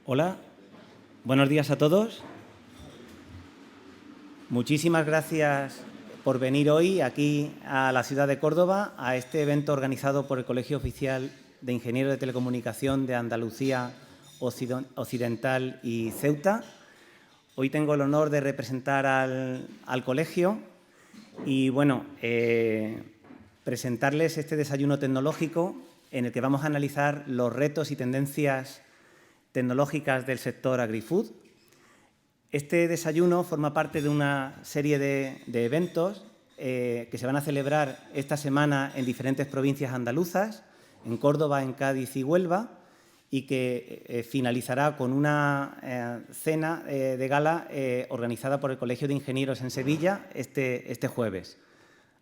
Hola, buenos días a todos. Muchísimas gracias por venir hoy aquí a la ciudad de Córdoba a este evento organizado por el Colegio Oficial de Ingenieros de Telecomunicación de Andalucía Occidental y Ceuta. Hoy tengo el honor de representar al colegio y, presentarles este desayuno tecnológico en el que vamos a analizar los retos y tendencias tecnológicas del sector agri-food. Este desayuno forma parte de una serie de eventos que se van a celebrar esta semana en diferentes provincias andaluzas, en Córdoba, en Cádiz y Huelva, y que finalizará con una cena de gala organizada por el Colegio de Ingenieros en Sevilla este jueves.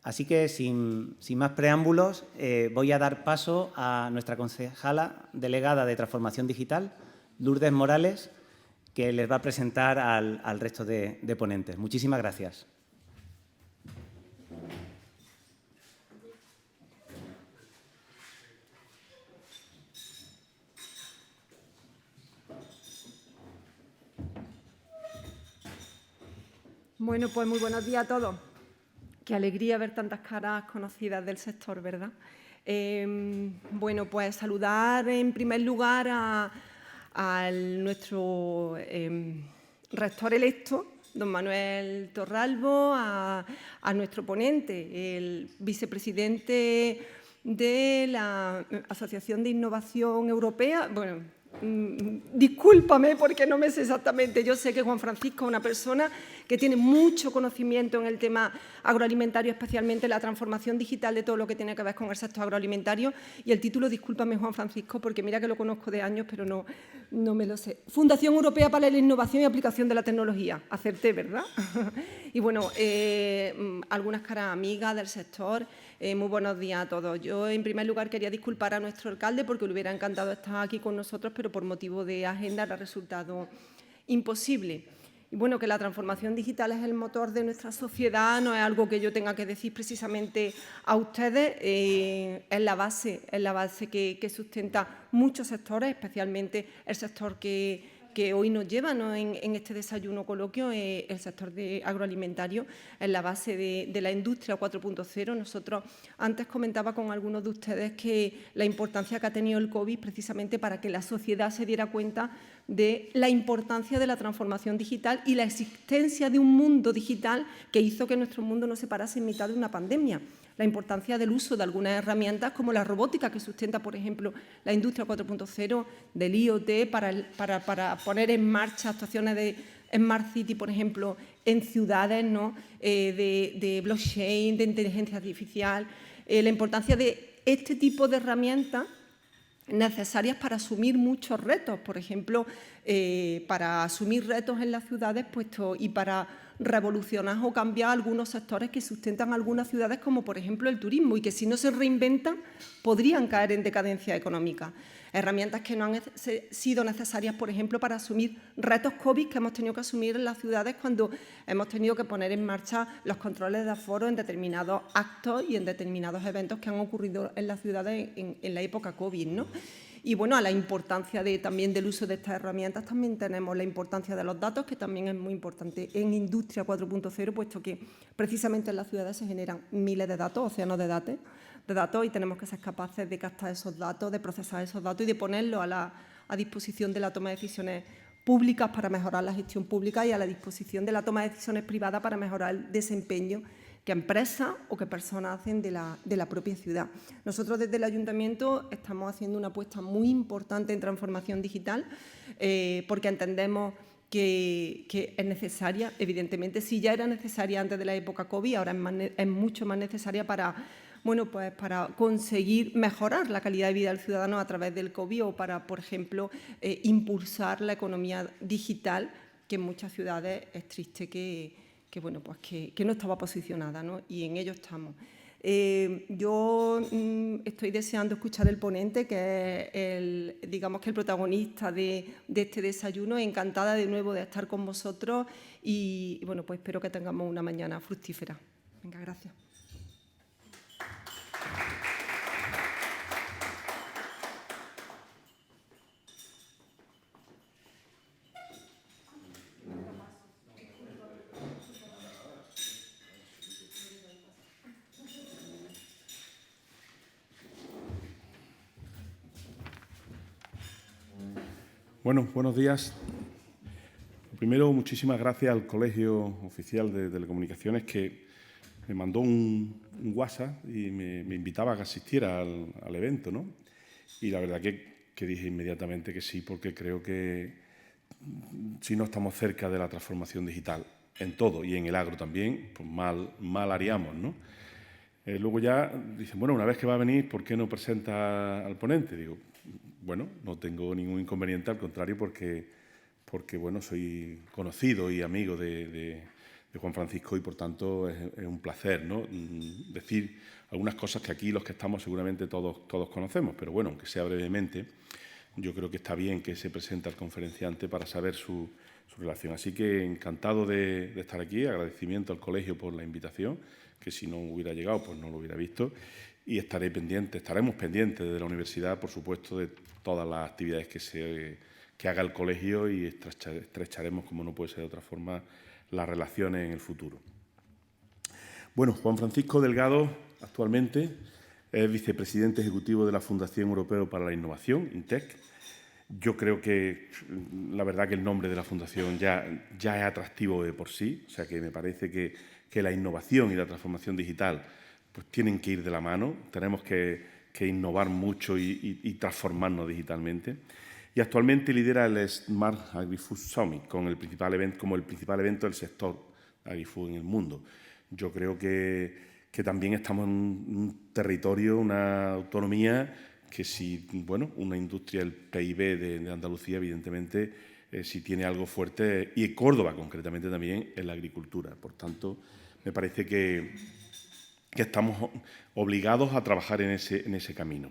Así que, sin más preámbulos, voy a dar paso a nuestra concejala delegada de Transformación Digital, Lourdes Morales, que les va a presentar al resto de ponentes. Muchísimas gracias. Bueno, pues muy buenos días a todos. Qué alegría ver tantas caras conocidas del sector, ¿verdad? Bueno, pues saludar en primer lugar a nuestro rector electo, don Manuel Torralbo, a nuestro ponente, el vicepresidente de la Asociación de Innovación Europea. Bueno, discúlpame porque no me sé exactamente. Yo sé que Juan Francisco es una persona que tiene mucho conocimiento en el tema agroalimentario, especialmente la transformación digital de todo lo que tiene que ver con el sector agroalimentario. Y el título, discúlpame, Juan Francisco, porque mira que lo conozco de años, pero no me lo sé. Fundación Europea para la Innovación y Aplicación de la Tecnología. Acerté, ¿verdad? Y bueno, algunas caras amigas del sector. Muy buenos días a todos. Yo, en primer lugar, quería disculpar a nuestro alcalde porque le hubiera encantado estar aquí con nosotros, pero por motivo de agenda le ha resultado imposible. Y bueno, que la transformación digital es el motor de nuestra sociedad, no es algo que yo tenga que decir precisamente a ustedes, es la base que sustenta muchos sectores, especialmente el sector que hoy nos lleva, ¿no?, en este desayuno coloquio, el sector agroalimentario, es la base de la industria 4.0. Nosotros antes comentaba con algunos de ustedes que la importancia que ha tenido el COVID precisamente para que la sociedad se diera cuenta de la importancia de la transformación digital y la existencia de un mundo digital que hizo que nuestro mundo no se parase en mitad de una pandemia. La importancia del uso de algunas herramientas como la robótica que sustenta, por ejemplo, la industria 4.0, del IoT para poner en marcha actuaciones de Smart City, por ejemplo, en ciudades, ¿no?, de blockchain, de inteligencia artificial, la importancia de este tipo de herramientas necesarias para asumir muchos retos, por ejemplo, para asumir retos en las ciudades y para revolucionar o cambiar algunos sectores que sustentan algunas ciudades, como por ejemplo el turismo, y que si no se reinventan podrían caer en decadencia económica. Herramientas que no han sido necesarias, por ejemplo, para asumir retos COVID que hemos tenido que asumir en las ciudades cuando hemos tenido que poner en marcha los controles de aforo en determinados actos y en determinados eventos que han ocurrido en las ciudades en la época COVID, ¿no? Y bueno, a la importancia también del uso de estas herramientas también tenemos la importancia de los datos, que también es muy importante en Industria 4.0, puesto que precisamente en las ciudades se generan miles de datos, océanos de datos, y tenemos que ser capaces de captar esos datos, de procesar esos datos y de ponerlos a disposición de la toma de decisiones públicas para mejorar la gestión pública y a la disposición de la toma de decisiones privadas para mejorar el desempeño que empresas o que personas hacen de la propia ciudad. Nosotros desde el Ayuntamiento estamos haciendo una apuesta muy importante en transformación digital porque entendemos que es necesaria, evidentemente. Si ya era necesaria antes de la época COVID, ahora es mucho más necesaria para conseguir mejorar la calidad de vida del ciudadano a través del COVID o para, por ejemplo, impulsar la economía digital, que en muchas ciudades es triste que no estaba posicionada, ¿no? Y en ello estamos. Yo estoy deseando escuchar el ponente, que es el protagonista de este desayuno. Encantada de nuevo de estar con vosotros y bueno, pues espero que tengamos una mañana fructífera. Venga, gracias. Bueno, buenos días. Primero, muchísimas gracias al Colegio Oficial de Telecomunicaciones que me mandó un WhatsApp y me invitaba a que asistiera al evento, ¿no? Y la verdad que dije inmediatamente que sí, porque creo que si no estamos cerca de la transformación digital en todo y en el agro también, pues mal haríamos, ¿no? Luego ya dicen, bueno, una vez que va a venir, ¿por qué no presenta al ponente? Digo, bueno, no tengo ningún inconveniente, al contrario, porque bueno, soy conocido y amigo de Juan Francisco y, por tanto, es un placer, ¿no? Decir algunas cosas que aquí los que estamos seguramente todos conocemos, pero bueno, aunque sea brevemente, yo creo que está bien que se presente al conferenciante para saber su relación. Así que encantado de estar aquí, agradecimiento al colegio por la invitación, que si no hubiera llegado, pues no lo hubiera visto, y estaremos pendientes de la universidad, por supuesto, de todas las actividades que haga el colegio y estrecharemos, como no puede ser de otra forma, las relaciones en el futuro. Bueno, Juan Francisco Delgado actualmente es vicepresidente ejecutivo de la Fundación Europea para la Innovación, INTEC. Yo creo que la verdad que el nombre de la fundación ya es atractivo de por sí, o sea que me parece que la innovación y la transformación digital pues tienen que ir de la mano, tenemos que innovar mucho y transformarnos digitalmente. Y actualmente lidera el Smart Agri-Food Summit como el principal evento del sector agri-food en el mundo. Yo creo que también estamos en un territorio, una autonomía que si, bueno, una industria, el PIB de Andalucía, evidentemente, si tiene algo fuerte, y Córdoba concretamente también, es la agricultura. Por tanto, me parece que estamos obligados a trabajar en ese camino.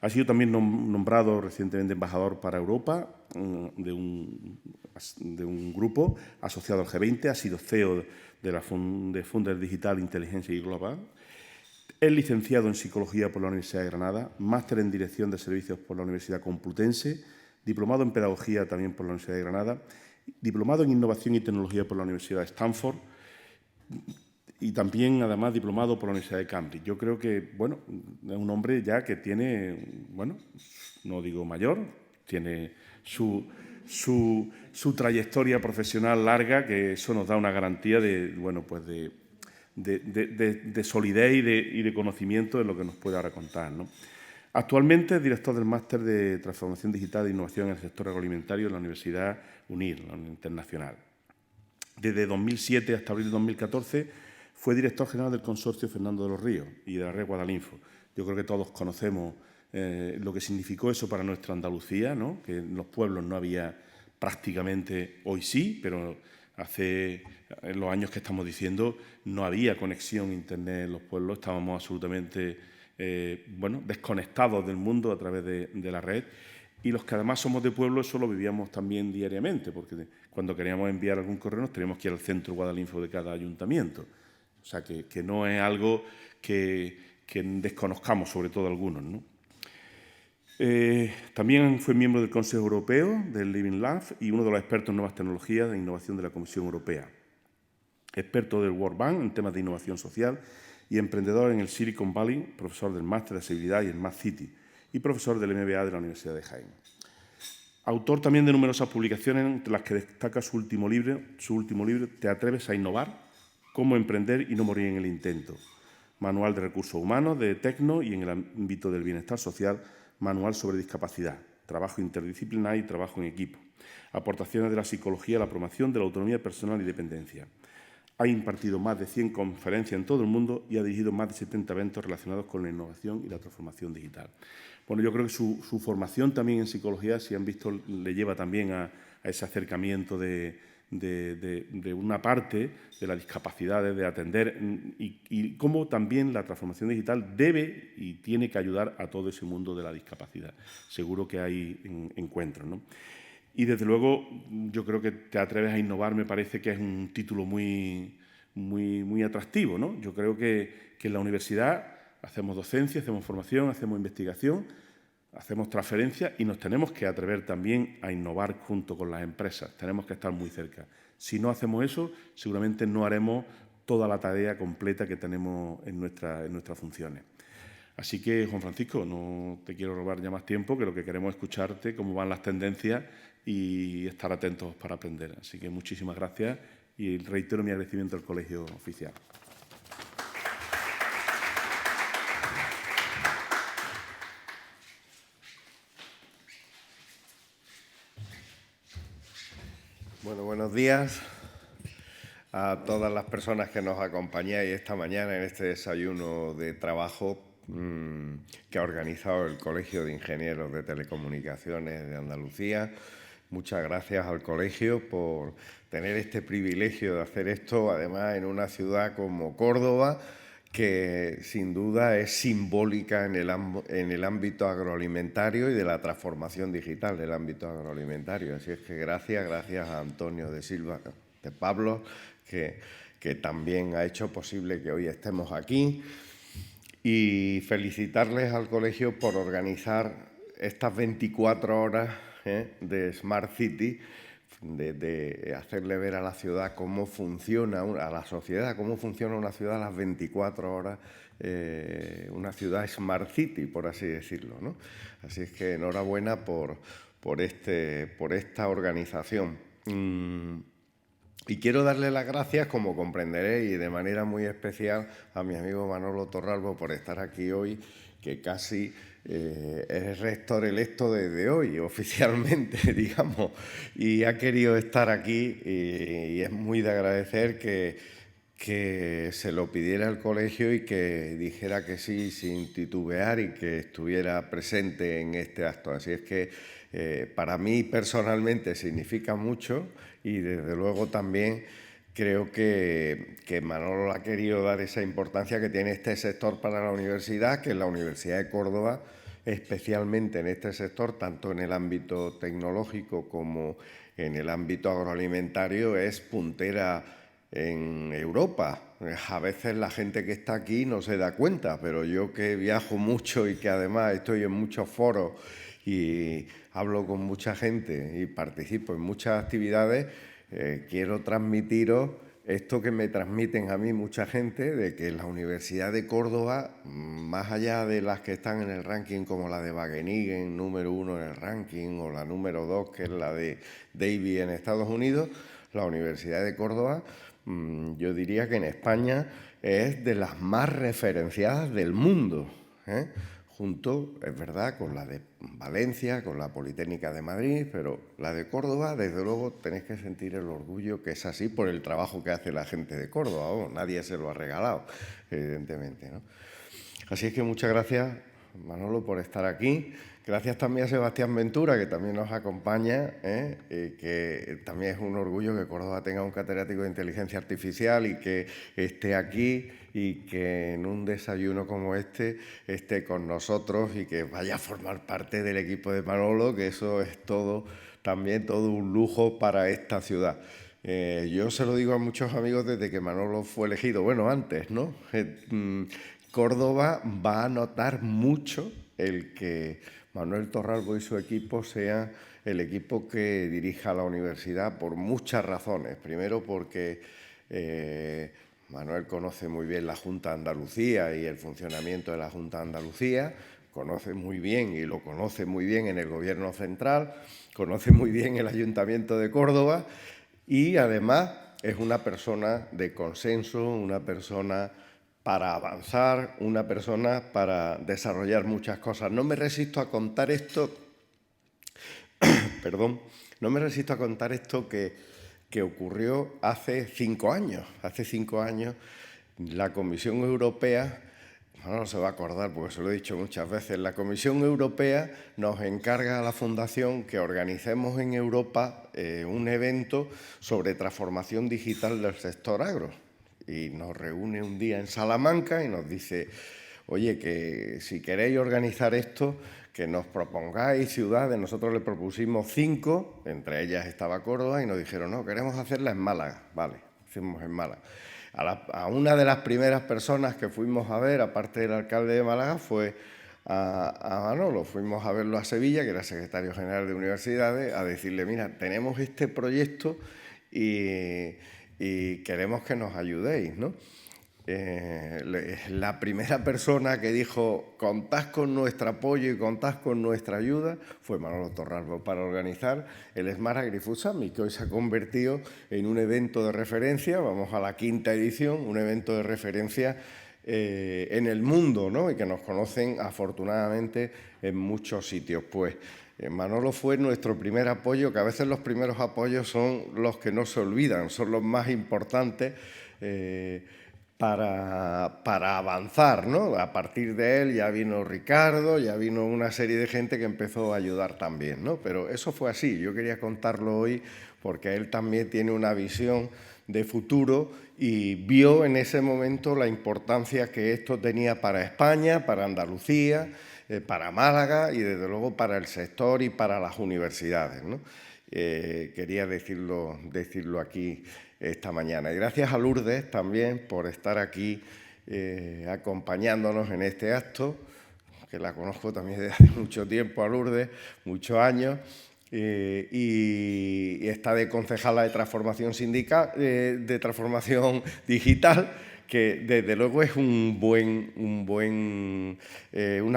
Ha sido también nombrado recientemente embajador para Europa de un grupo asociado al G20, ha sido CEO de Funders Digital, Inteligencia y Global. Es licenciado en Psicología por la Universidad de Granada, máster en Dirección de Servicios por la Universidad Complutense, diplomado en Pedagogía también por la Universidad de Granada, diplomado en Innovación y Tecnología por la Universidad de Stanford y también, además, diplomado por la Universidad de Cambridge. Yo creo que, bueno, es un hombre ya que tiene, bueno, no digo mayor, tiene su trayectoria profesional larga, que eso nos da una garantía de, bueno, pues de solidez y de conocimiento de lo que nos puede ahora contar, ¿no? Actualmente es director del Máster de Transformación Digital e Innovación en el Sector Agroalimentario en la Universidad UNIR, la Universidad Internacional. Desde 2007 hasta abril de 2014 fue director general del consorcio Fernando de los Ríos y de la red Guadalinfo. Yo creo que todos conocemos lo que significó eso para nuestra Andalucía, ¿no? Que en los pueblos no había prácticamente, hoy sí, pero en los años que estamos diciendo, no había conexión a Internet en los pueblos, estábamos absolutamente desconectados del mundo a través de la red. Y los que además somos de pueblo, eso lo vivíamos también diariamente, porque cuando queríamos enviar algún correo nos teníamos que ir al centro Guadalinfo de cada ayuntamiento. O sea, que no es algo que desconozcamos, sobre todo algunos, ¿no? También fue miembro del Consejo Europeo, del Living Lab, y uno de los expertos en nuevas tecnologías de innovación de la Comisión Europea. Experto del World Bank en temas de innovación social y emprendedor en el Silicon Valley, profesor del Máster de Seguridad y el Smart City, y profesor del MBA de la Universidad de Jaén. Autor también de numerosas publicaciones, entre las que destaca su último libro, ¿Te atreves a innovar? Cómo emprender y no morir en el intento. Manual de recursos humanos de Tecno y en el ámbito del bienestar social, manual sobre discapacidad, trabajo interdisciplinar y trabajo en equipo. Aportaciones de la psicología a la promoción de la autonomía personal y dependencia. Ha impartido más de 100 conferencias en todo el mundo y ha dirigido más de 70 eventos relacionados con la innovación y la transformación digital. Bueno, yo creo que su formación también en psicología, si han visto, le lleva también a ese acercamiento de una parte de las discapacidades, de atender y cómo también la transformación digital debe y tiene que ayudar a todo ese mundo de la discapacidad. Seguro que hay encuentros, ¿no? Y desde luego yo creo que Te atreves a innovar me parece que es un título muy atractivo, ¿no? Yo creo que en la universidad hacemos docencia, hacemos formación, hacemos investigación, hacemos transferencia y nos tenemos que atrever también a innovar junto con las empresas. Tenemos que estar muy cerca. Si no hacemos eso, seguramente no haremos toda la tarea completa que tenemos en nuestras funciones. Así que, Juan Francisco, no te quiero robar ya más tiempo, que lo que queremos es escucharte, cómo van las tendencias y estar atentos para aprender. Así que muchísimas gracias y reitero mi agradecimiento al Colegio Oficial. Bueno, buenos días a todas las personas que nos acompañáis esta mañana en este desayuno de trabajo que ha organizado el Colegio de Ingenieros de Telecomunicaciones de Andalucía. Muchas gracias al colegio por tener este privilegio de hacer esto, además en una ciudad como Córdoba, que sin duda es simbólica en el ámbito agroalimentario y de la transformación digital del ámbito agroalimentario. Así es que gracias a Antonio de Silva de Pablo, que también ha hecho posible que hoy estemos aquí. Y felicitarles al colegio por organizar estas 24 horas de Smart City, de hacerle ver a la ciudad cómo funciona, a la sociedad, cómo funciona una ciudad a las 24 horas, una ciudad Smart City, por así decirlo, ¿no? Así es que enhorabuena por esta organización. Y quiero darle las gracias, como comprenderéis, y de manera muy especial a mi amigo Manolo Torralbo por estar aquí hoy, que casi es rector electo desde hoy, oficialmente, digamos, y ha querido estar aquí y es muy de agradecer que se lo pidiera el colegio y que dijera que sí sin titubear y que estuviera presente en este acto. Así es que para mí personalmente significa mucho y desde luego también creo que Manolo ha querido dar esa importancia que tiene este sector para la universidad, que es la Universidad de Córdoba, especialmente en este sector, tanto en el ámbito tecnológico como en el ámbito agroalimentario, es puntera en Europa. A veces la gente que está aquí no se da cuenta, pero yo que viajo mucho y que además estoy en muchos foros y hablo con mucha gente y participo en muchas actividades, quiero transmitiros esto que me transmiten a mí mucha gente, de que la Universidad de Córdoba, más allá de las que están en el ranking como la de Wageningen, número 1 en el ranking, o la número 2, que es la de Davie en Estados Unidos, la Universidad de Córdoba, yo diría que en España es de las más referenciadas del mundo, junto, es verdad, con la de Valencia, con la Politécnica de Madrid, pero la de Córdoba, desde luego, tenéis que sentir el orgullo que es así por el trabajo que hace la gente de Córdoba. Oh, nadie se lo ha regalado, evidentemente, ¿no? Así es que muchas gracias, Manolo, por estar aquí. Gracias también a Sebastián Ventura, que también nos acompaña, que también es un orgullo que Córdoba tenga un catedrático de inteligencia artificial y que esté aquí y que en un desayuno como este esté con nosotros y que vaya a formar parte del equipo de Manolo, que eso es también todo un lujo para esta ciudad. Yo se lo digo a muchos amigos desde que Manolo fue elegido, bueno, antes, ¿no? Córdoba va a notar mucho el que Manuel Torralbo y su equipo sea el equipo que dirija la universidad por muchas razones. Primero porque Manuel conoce muy bien la Junta de Andalucía y el funcionamiento de la Junta de Andalucía, conoce muy bien y lo conoce muy bien en el Gobierno central, conoce muy bien el Ayuntamiento de Córdoba y además es una persona de consenso, una persona para avanzar, una persona para desarrollar muchas cosas. No me resisto a contar esto, perdón, no me resisto a contar esto que ocurrió hace 5 años. Hace 5 años la Comisión Europea, no se va a acordar porque se lo he dicho muchas veces, la Comisión Europea nos encarga a la Fundación que organicemos en Europa un evento sobre transformación digital del sector agro. Y nos reúne un día en Salamanca y nos dice, oye, que si queréis organizar esto, que nos propongáis ciudades. Nosotros le propusimos 5, entre ellas estaba Córdoba, y nos dijeron, no, queremos hacerla en Málaga. Vale, hicimos en Málaga. A una de las primeras personas que fuimos a ver, aparte del alcalde de Málaga, fue a Manolo. Fuimos a verlo a Sevilla, que era secretario general de universidades, a decirle, mira, tenemos este proyecto y queremos que nos ayudéis, ¿no? la primera persona que dijo contad con nuestro apoyo y contad con nuestra ayuda fue Manolo Torralbo para organizar el Smart Agri-Food Summit, que hoy se ha convertido en un evento de referencia, vamos a la 5ª edición, un evento de referencia en el mundo, ¿no? Y que nos conocen afortunadamente en muchos sitios. Pues Manolo fue nuestro primer apoyo, que a veces los primeros apoyos son los que no se olvidan, son los más importantes para avanzar, ¿no? A partir de él ya vino Ricardo, ya vino una serie de gente que empezó a ayudar también, ¿no? Pero eso fue así, yo quería contarlo hoy porque él también tiene una visión de futuro y vio en ese momento la importancia que esto tenía para España, para Andalucía, para Málaga y desde luego para el sector y para las universidades, ¿no? Quería decirlo aquí esta mañana. Y gracias a Lourdes también por estar aquí acompañándonos en este acto, que la conozco también desde hace mucho tiempo a Lourdes, muchos años, y está de concejala de transformación sindical, de transformación digital, que desde luego es una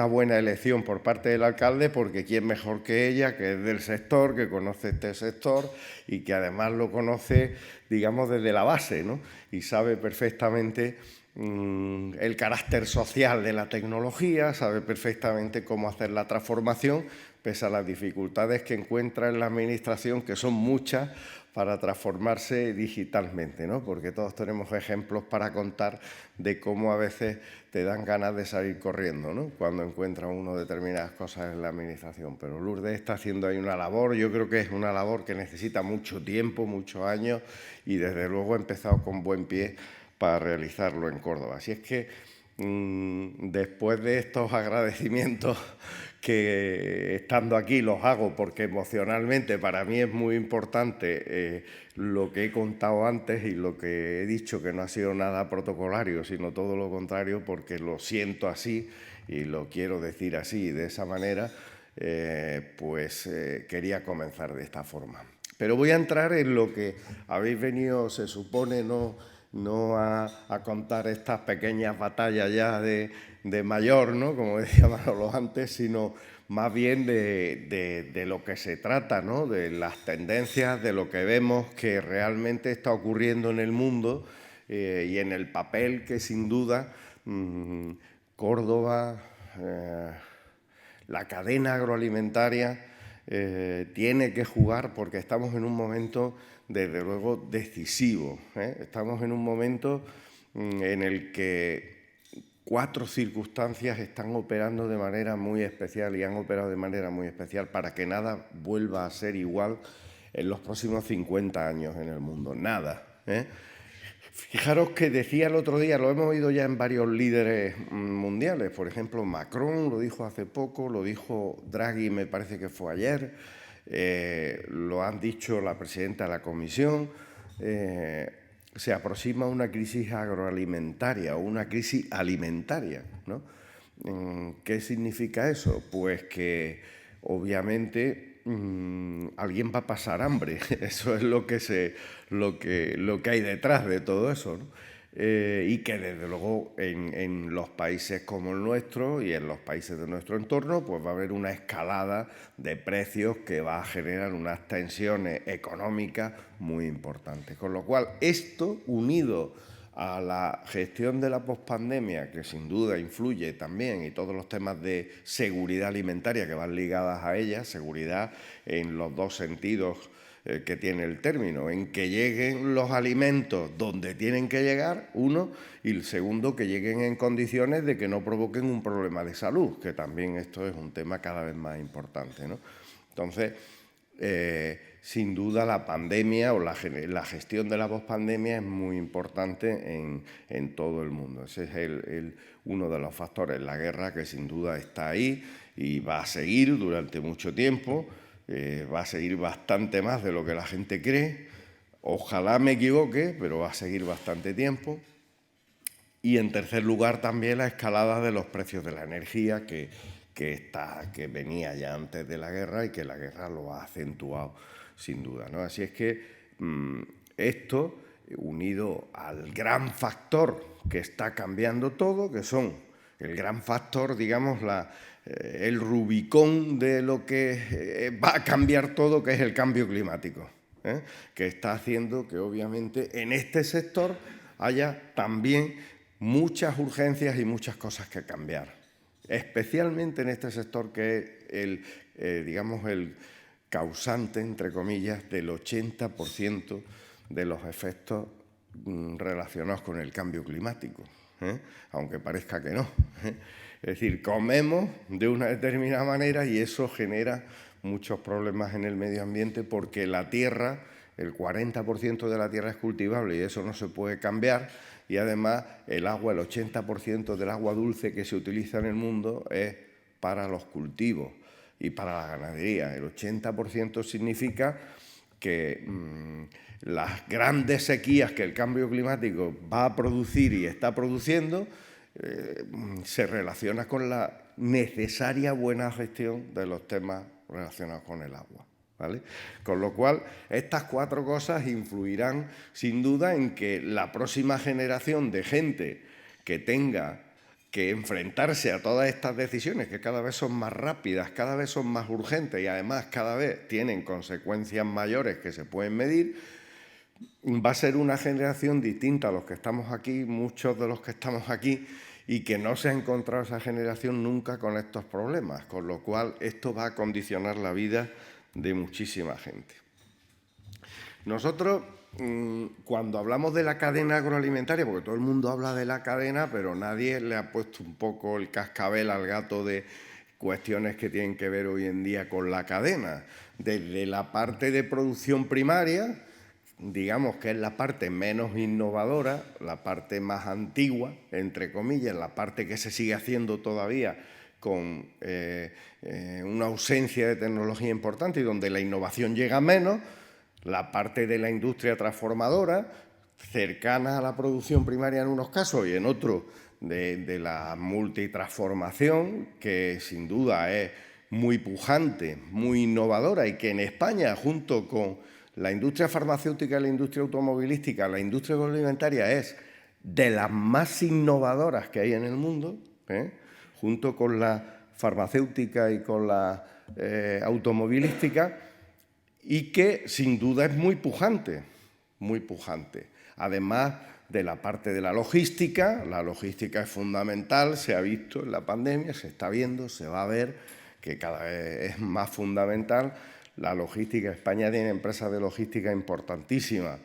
buena elección por parte del alcalde, porque quién mejor que ella, que es del sector, que conoce este sector y que además lo conoce, digamos, desde la base, ¿no? Y sabe perfectamente el carácter social de la tecnología, sabe perfectamente cómo hacer la transformación, pese a las dificultades que encuentra en la administración, que son muchas, para transformarse digitalmente, ¿no? Porque todos tenemos ejemplos para contar de cómo a veces te dan ganas de salir corriendo, ¿no? Cuando encuentra uno determinadas cosas en la administración. Pero Lourdes está haciendo ahí una labor, yo creo que es una labor que necesita mucho tiempo, muchos años, y desde luego ha empezado con buen pie para realizarlo en Córdoba. Así es que después de estos agradecimientos que estando aquí los hago porque emocionalmente para mí es muy importante lo que he contado antes y lo que he dicho, que no ha sido nada protocolario, sino todo lo contrario, porque lo siento así y lo quiero decir así, de esa manera, quería comenzar de esta forma. Pero voy a entrar en lo que habéis venido, se supone, no a contar estas pequeñas batallas ya de mayor, ¿no? Como decía Manolo antes, sino más bien de lo que se trata, ¿no? De las tendencias, de lo que vemos que realmente está ocurriendo en el mundo y en el papel que sin duda Córdoba, la cadena agroalimentaria tiene que jugar, porque estamos en un momento desde luego decisivo, ¿eh? Estamos en un momento en el que 4 circunstancias están operando de manera muy especial y han operado de manera muy especial para que nada vuelva a ser igual en los próximos 50 años en el mundo. Nada, ¿eh? Fijaros que decía el otro día, lo hemos oído ya en varios líderes mundiales, por ejemplo, Macron lo dijo hace poco, lo dijo Draghi, me parece que fue ayer, lo han dicho la presidenta de la Comisión, se aproxima una crisis agroalimentaria o una crisis alimentaria, ¿no? ¿Qué significa eso? Pues que obviamente alguien va a pasar hambre, eso es lo que hay detrás de todo eso, ¿no? Y que desde luego en los países como el nuestro y en los países de nuestro entorno pues va a haber una escalada de precios que va a generar unas tensiones económicas muy importantes. Con lo cual esto, unido a la gestión de la pospandemia, que sin duda influye también, y todos los temas de seguridad alimentaria que van ligadas a ella, seguridad en los dos sentidos que tiene el término, en que lleguen los alimentos donde tienen que llegar, uno, y el segundo, que lleguen en condiciones de que no provoquen un problema de salud, que también esto es un tema cada vez más importante, ¿no? Entonces, sin duda la pandemia o la gestión de la pospandemia es muy importante en todo el mundo. Ese es uno de los factores, la guerra, que sin duda está ahí y va a seguir durante mucho tiempo. Va a seguir bastante más de lo que la gente cree. Ojalá me equivoque, pero va a seguir bastante tiempo. Y en tercer lugar también la escalada de los precios de la energía que venía ya antes de la guerra y que la guerra lo ha acentuado sin duda, ¿no? Así es que esto unido al gran factor que está cambiando todo, que son el gran factor, digamos, el Rubicón de lo que va a cambiar todo, que es el cambio climático, que está haciendo que, obviamente, en este sector haya también muchas urgencias y muchas cosas que cambiar, especialmente en este sector que es digamos, el causante, entre comillas, del 80% de los efectos relacionados con el cambio climático, aunque parezca que no. Es decir, comemos de una determinada manera y eso genera muchos problemas en el medio ambiente porque la tierra, el 40% de la tierra es cultivable y eso no se puede cambiar, y además el agua, el 80% del agua dulce que se utiliza en el mundo es para los cultivos y para la ganadería. El 80% significa que las grandes sequías que el cambio climático va a producir y está produciendo se relaciona con la necesaria buena gestión de los temas relacionados con el agua, ¿vale? Con lo cual, estas 4 cosas influirán sin duda en que la próxima generación de gente que tenga que enfrentarse a todas estas decisiones, que cada vez son más rápidas, cada vez son más urgentes y además cada vez tienen consecuencias mayores que se pueden medir, va a ser una generación distinta a los que estamos aquí, muchos de los que estamos aquí, y que no se ha encontrado esa generación nunca con estos problemas, con lo cual esto va a condicionar la vida de muchísima gente. Nosotros, cuando hablamos de la cadena agroalimentaria, porque todo el mundo habla de la cadena, pero nadie le ha puesto un poco el cascabel al gato de cuestiones que tienen que ver hoy en día con la cadena, desde la parte de producción primaria, digamos que es la parte menos innovadora, la parte más antigua, entre comillas, la parte que se sigue haciendo todavía con una ausencia de tecnología importante y donde la innovación llega menos, la parte de la industria transformadora, cercana a la producción primaria en unos casos y en otros de la multitransformación, que sin duda es muy pujante, muy innovadora y que en España, junto con la industria farmacéutica y la industria automovilística, la industria agroalimentaria es de las más innovadoras que hay en el mundo, junto con la farmacéutica y con la automovilística, y que sin duda es muy pujante, muy pujante. Además de la parte de la logística es fundamental, se ha visto en la pandemia, se está viendo, se va a ver que cada vez es más fundamental. La logística, España tiene empresas de logística importantísimas.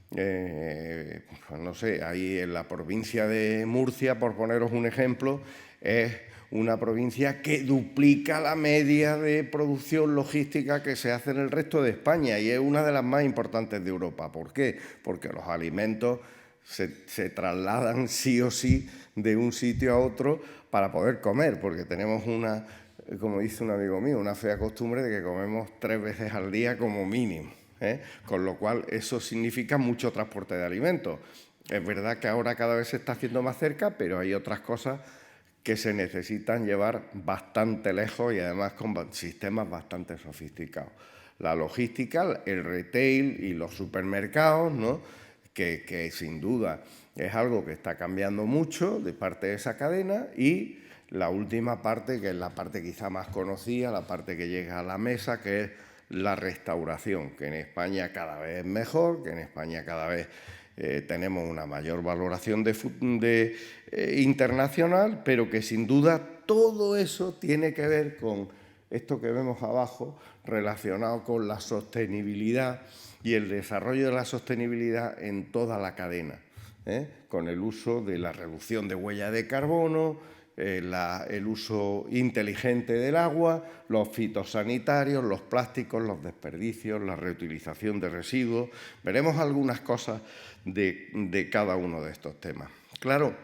Pues no sé, ahí en la provincia de Murcia, por poneros un ejemplo, es una provincia que duplica la media de producción logística que se hace en el resto de España y es una de las más importantes de Europa. ¿Por qué? Porque los alimentos se trasladan sí o sí de un sitio a otro para poder comer, porque tenemos una, como dice un amigo mío, una fea costumbre de que comemos 3 veces al día como mínimo, con lo cual eso significa mucho transporte de alimentos. Es verdad que ahora cada vez se está haciendo más cerca, pero hay otras cosas que se necesitan llevar bastante lejos y además con sistemas bastante sofisticados. La logística, el retail y los supermercados, ¿no? que sin duda es algo que está cambiando mucho de parte de esa cadena, y la última parte, que es la parte quizá más conocida, la parte que llega a la mesa, que es la restauración, que en España cada vez es mejor, que en España cada vez tenemos una mayor valoración internacional, pero que sin duda todo eso tiene que ver con esto que vemos abajo, relacionado con la sostenibilidad y el desarrollo de la sostenibilidad en toda la cadena, con el uso de la reducción de huella de carbono, el uso inteligente del agua, los fitosanitarios, los plásticos, los desperdicios, la reutilización de residuos. Veremos algunas cosas de cada uno de estos temas. Claro,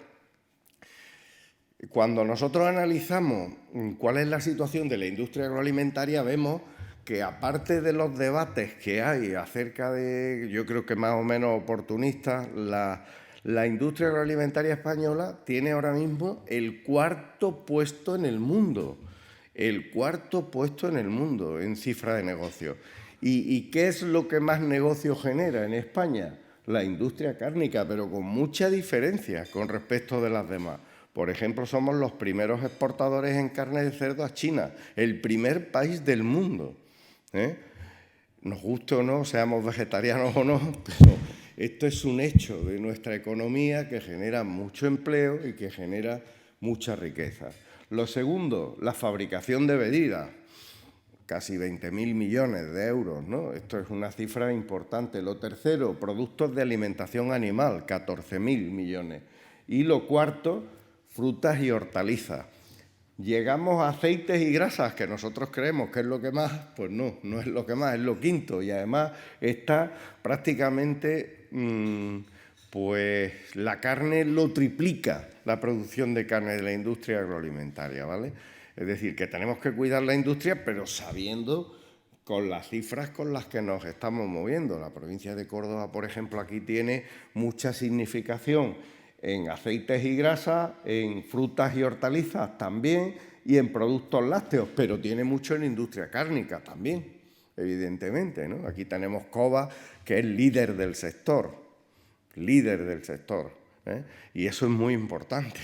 cuando nosotros analizamos cuál es la situación de la industria agroalimentaria, vemos que aparte de los debates que hay acerca de, yo creo que más o menos oportunistas, la industria agroalimentaria española tiene ahora mismo el 4º puesto en el mundo. El 4º puesto en el mundo en cifra de negocio. ¿Y qué es lo que más negocio genera en España? la industria cárnica, pero con mucha diferencia con respecto de las demás. Por ejemplo, somos los primeros exportadores en carne de cerdo a China, el primer país del mundo, ¿eh? Nos guste o no, seamos vegetarianos o no, pero esto es un hecho de nuestra economía que genera mucho empleo y que genera mucha riqueza. Lo segundo, la fabricación de bebidas. Casi 20.000 millones de euros, ¿no? Esto es una cifra importante. Lo tercero, productos de alimentación animal, 14.000 millones. Y lo cuarto, frutas y hortalizas. Llegamos a aceites y grasas, que nosotros creemos que es lo que más, pues no, no es lo que más, es lo quinto. Y además está prácticamente, pues la carne lo triplica, la producción de carne de la industria agroalimentaria, ¿vale? Es decir, que tenemos que cuidar la industria, pero sabiendo con las cifras con las que nos estamos moviendo. La provincia de Córdoba, por ejemplo, aquí tiene mucha significación en aceites y grasas, en frutas y hortalizas también, y en productos lácteos, pero tiene mucho en industria cárnica también, evidentemente, ¿no? Aquí tenemos Cova, que es líder del sector, ¿eh? Y eso es muy importante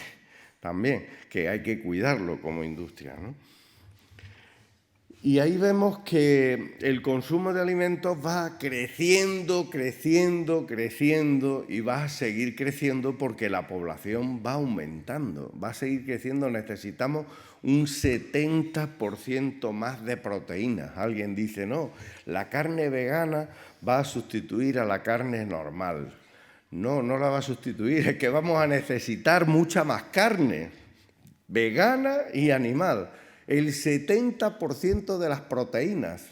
también, que hay que cuidarlo como industria, ¿no? Y ahí vemos que el consumo de alimentos va creciendo y va a seguir creciendo porque la población va aumentando, va a seguir creciendo. Necesitamos un 70% más de proteínas. Alguien dice, no, la carne vegana va a sustituir a la carne normal. No, no la va a sustituir, es que vamos a necesitar mucha más carne, vegana y animal. El 70% de las proteínas.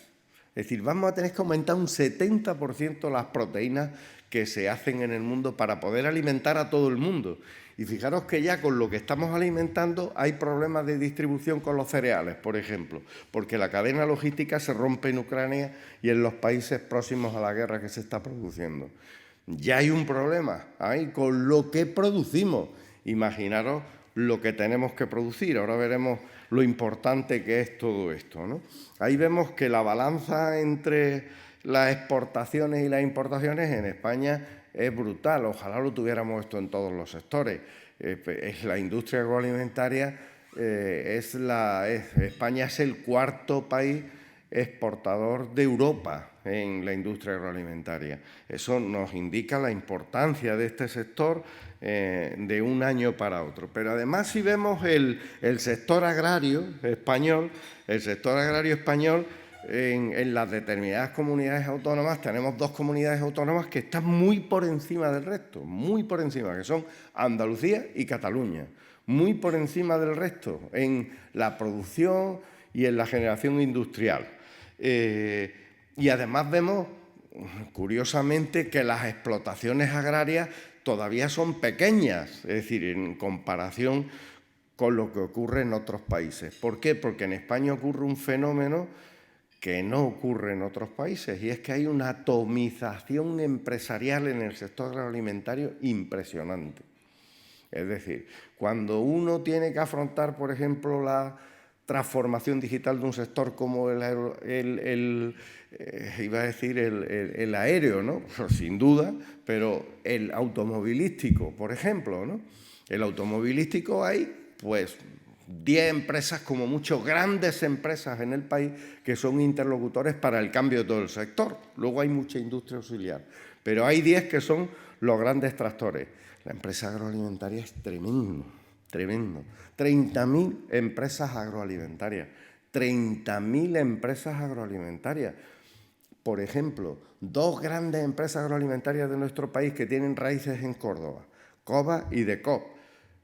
Es decir, vamos a tener que aumentar un 70% las proteínas que se hacen en el mundo para poder alimentar a todo el mundo. Y fijaros que ya con lo que estamos alimentando hay problemas de distribución con los cereales, por ejemplo, porque la cadena logística se rompe en Ucrania y en los países próximos a la guerra que se está produciendo. Ya hay un problema ahí con lo que producimos. Imaginaros lo que tenemos que producir. Ahora veremos lo importante que es todo esto, ¿no? Ahí vemos que la balanza entre las exportaciones y las importaciones en España es brutal. Ojalá lo tuviéramos esto en todos los sectores. La industria agroalimentaria, España es el cuarto país exportador de Europa en la industria agroalimentaria. Eso nos indica la importancia de este sector de un año para otro. Pero además, si vemos el sector agrario español, en las determinadas comunidades autónomas, tenemos dos comunidades autónomas que están muy por encima del resto, muy por encima, que son Andalucía y Cataluña, muy por encima del resto en la producción y en la generación industrial. Y además vemos, curiosamente, que las explotaciones agrarias todavía son pequeñas, es decir, en comparación con lo que ocurre en otros países. ¿Por qué? Porque en España ocurre un fenómeno que no ocurre en otros países, y es que hay una atomización empresarial en el sector agroalimentario impresionante. Es decir, cuando uno tiene que afrontar, por ejemplo, la transformación digital de un sector como el aéreo, ¿no? Sin duda, pero el automovilístico, por ejemplo, ¿no? El automovilístico hay, pues, 10 empresas, como mucho, grandes empresas en el país que son interlocutores para el cambio de todo el sector. Luego hay mucha industria auxiliar, pero hay 10 que son los grandes tractores. La empresa agroalimentaria es tremendo. 30.000 empresas agroalimentarias. 30.000 empresas agroalimentarias. Por ejemplo, dos grandes empresas agroalimentarias de nuestro país que tienen raíces en Córdoba, Cova y Decop.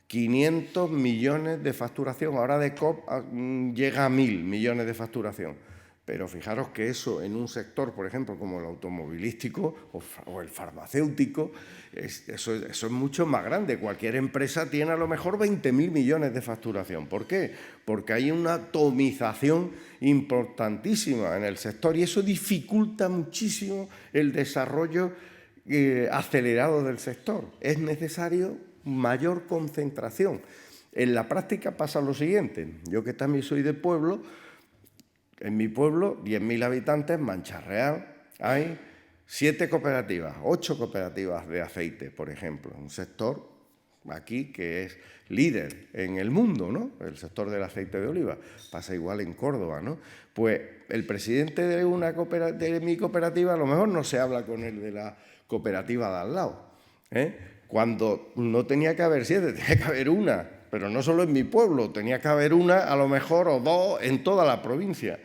500 millones de facturación. Ahora Decop llega a 1.000 millones de facturación. Pero fijaros que eso en un sector, por ejemplo, como el automovilístico o el farmacéutico, eso es mucho más grande. Cualquier empresa tiene a lo mejor 20.000 millones de facturación. ¿Por qué? Porque hay una atomización importantísima en el sector y eso dificulta muchísimo el desarrollo acelerado del sector. Es necesario mayor concentración. En la práctica pasa lo siguiente. Yo, que también soy de pueblo, en mi pueblo, 10.000 habitantes, Mancha Real, hay 7 cooperativas, 8 cooperativas de aceite, por ejemplo, un sector aquí que es líder en el mundo, ¿no? El sector del aceite de oliva. Pasa igual en Córdoba, ¿no? Pues el presidente de mi cooperativa a lo mejor no se habla con el de la cooperativa de al lado, cuando no tenía que haber 7, tenía que haber una, pero no solo en mi pueblo, tenía que haber una a lo mejor o 2 en toda la provincia,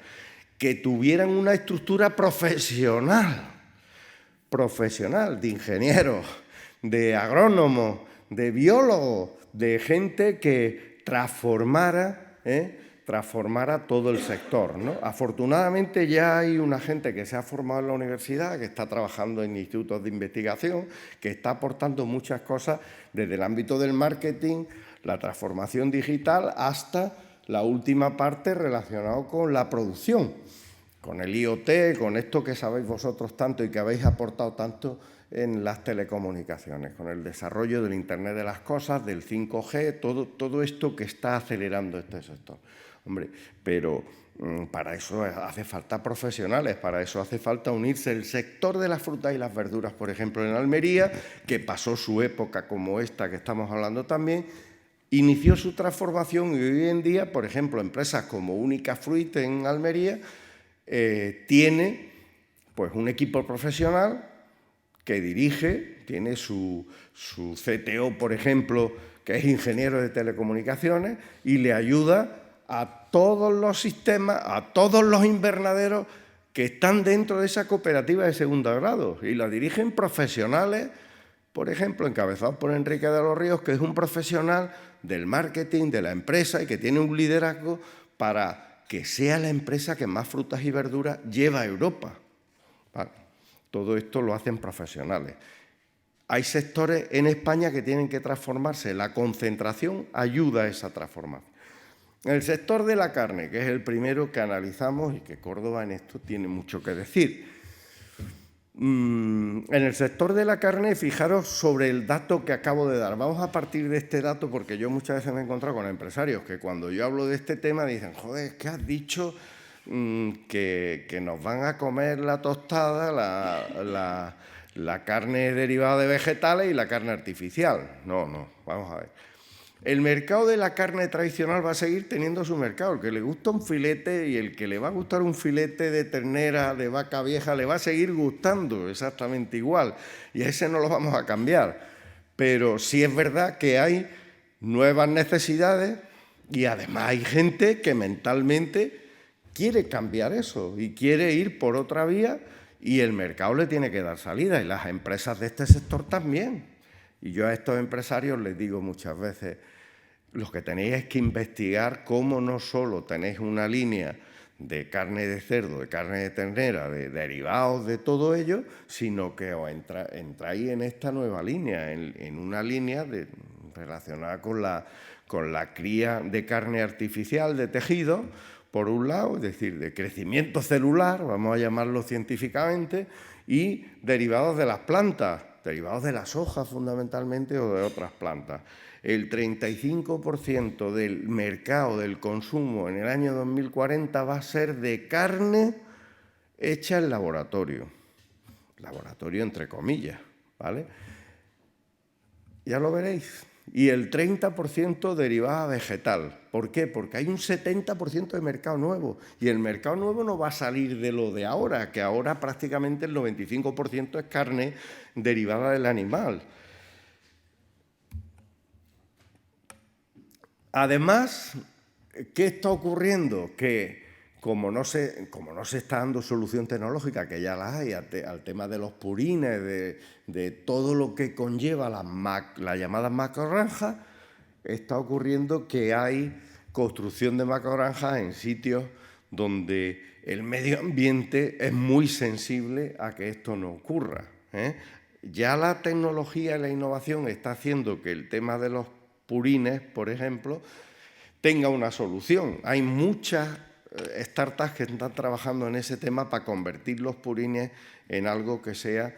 que tuvieran una estructura profesional, de ingenieros, de agrónomos, de biólogos, de gente que transformara todo el sector, ¿no? Afortunadamente ya hay una gente que se ha formado en la universidad, que está trabajando en institutos de investigación, que está aportando muchas cosas desde el ámbito del marketing, la transformación digital, hasta la última parte relacionada con la producción, con el IoT, con esto que sabéis vosotros tanto y que habéis aportado tanto en las telecomunicaciones, con el desarrollo del Internet de las cosas, del 5G, todo esto que está acelerando este sector. Hombre, pero para eso hace falta profesionales, para eso hace falta unirse. El sector de las frutas y las verduras, por ejemplo, en Almería, que pasó su época como esta que estamos hablando también, inició su transformación y hoy en día, por ejemplo, empresas como Única Fruit en Almería tiene pues un equipo profesional que dirige, tiene su CTO, por ejemplo, que es ingeniero de telecomunicaciones y le ayuda a todos los sistemas, a todos los invernaderos que están dentro de esa cooperativa de segundo grado y la dirigen profesionales, por ejemplo, encabezados por Enrique de los Ríos, que es un profesional del marketing de la empresa y que tiene un liderazgo para que sea la empresa que más frutas y verduras lleva a Europa. ¿Vale? Todo esto lo hacen profesionales. Hay sectores en España que tienen que transformarse. La concentración ayuda a esa transformación. En el sector de la carne, que es el primero que analizamos y que Córdoba en esto tiene mucho que decir. En el sector de la carne, fijaros sobre el dato que acabo de dar. Vamos a partir de este dato porque yo muchas veces me he encontrado con empresarios que cuando yo hablo de este tema dicen, joder, ¿qué has dicho? Que nos van a comer la tostada, la carne derivada de vegetales y la carne artificial. No, vamos a ver. El mercado de la carne tradicional va a seguir teniendo su mercado. El que le gusta un filete y el que le va a gustar un filete de ternera, de vaca vieja, le va a seguir gustando exactamente igual. Y a ese no lo vamos a cambiar. Pero sí es verdad que hay nuevas necesidades y además hay gente que mentalmente quiere cambiar eso y quiere ir por otra vía y el mercado le tiene que dar salida y las empresas de este sector también. Y yo a estos empresarios les digo muchas veces, lo que tenéis es que investigar cómo no solo tenéis una línea de carne de cerdo, de carne de ternera, de derivados de todo ello, sino que os entráis en esta nueva línea, en una línea relacionada con la cría de carne artificial de tejido, por un lado, es decir, de crecimiento celular, vamos a llamarlo científicamente, y derivados de las plantas, derivados de las hojas fundamentalmente o de otras plantas. El 35% del mercado del consumo en el año 2040 va a ser de carne hecha en laboratorio entre comillas, ¿vale? Ya lo veréis. Y el 30% derivada vegetal. ¿Por qué? Porque hay un 70% de mercado nuevo. Y el mercado nuevo no va a salir de lo de ahora, que ahora prácticamente el 95% es carne derivada del animal. Además, ¿qué está ocurriendo? Que como no se está dando solución tecnológica, que ya la hay, al tema de los purines, de todo lo que conlleva las llamadas macrogranjas, está ocurriendo que hay construcción de macrogranjas en sitios donde el medio ambiente es muy sensible a que esto no ocurra. Ya la tecnología y la innovación está haciendo que el tema de los purines, por ejemplo, tenga una solución. Hay muchas startups que están trabajando en ese tema para convertir los purines en algo que sea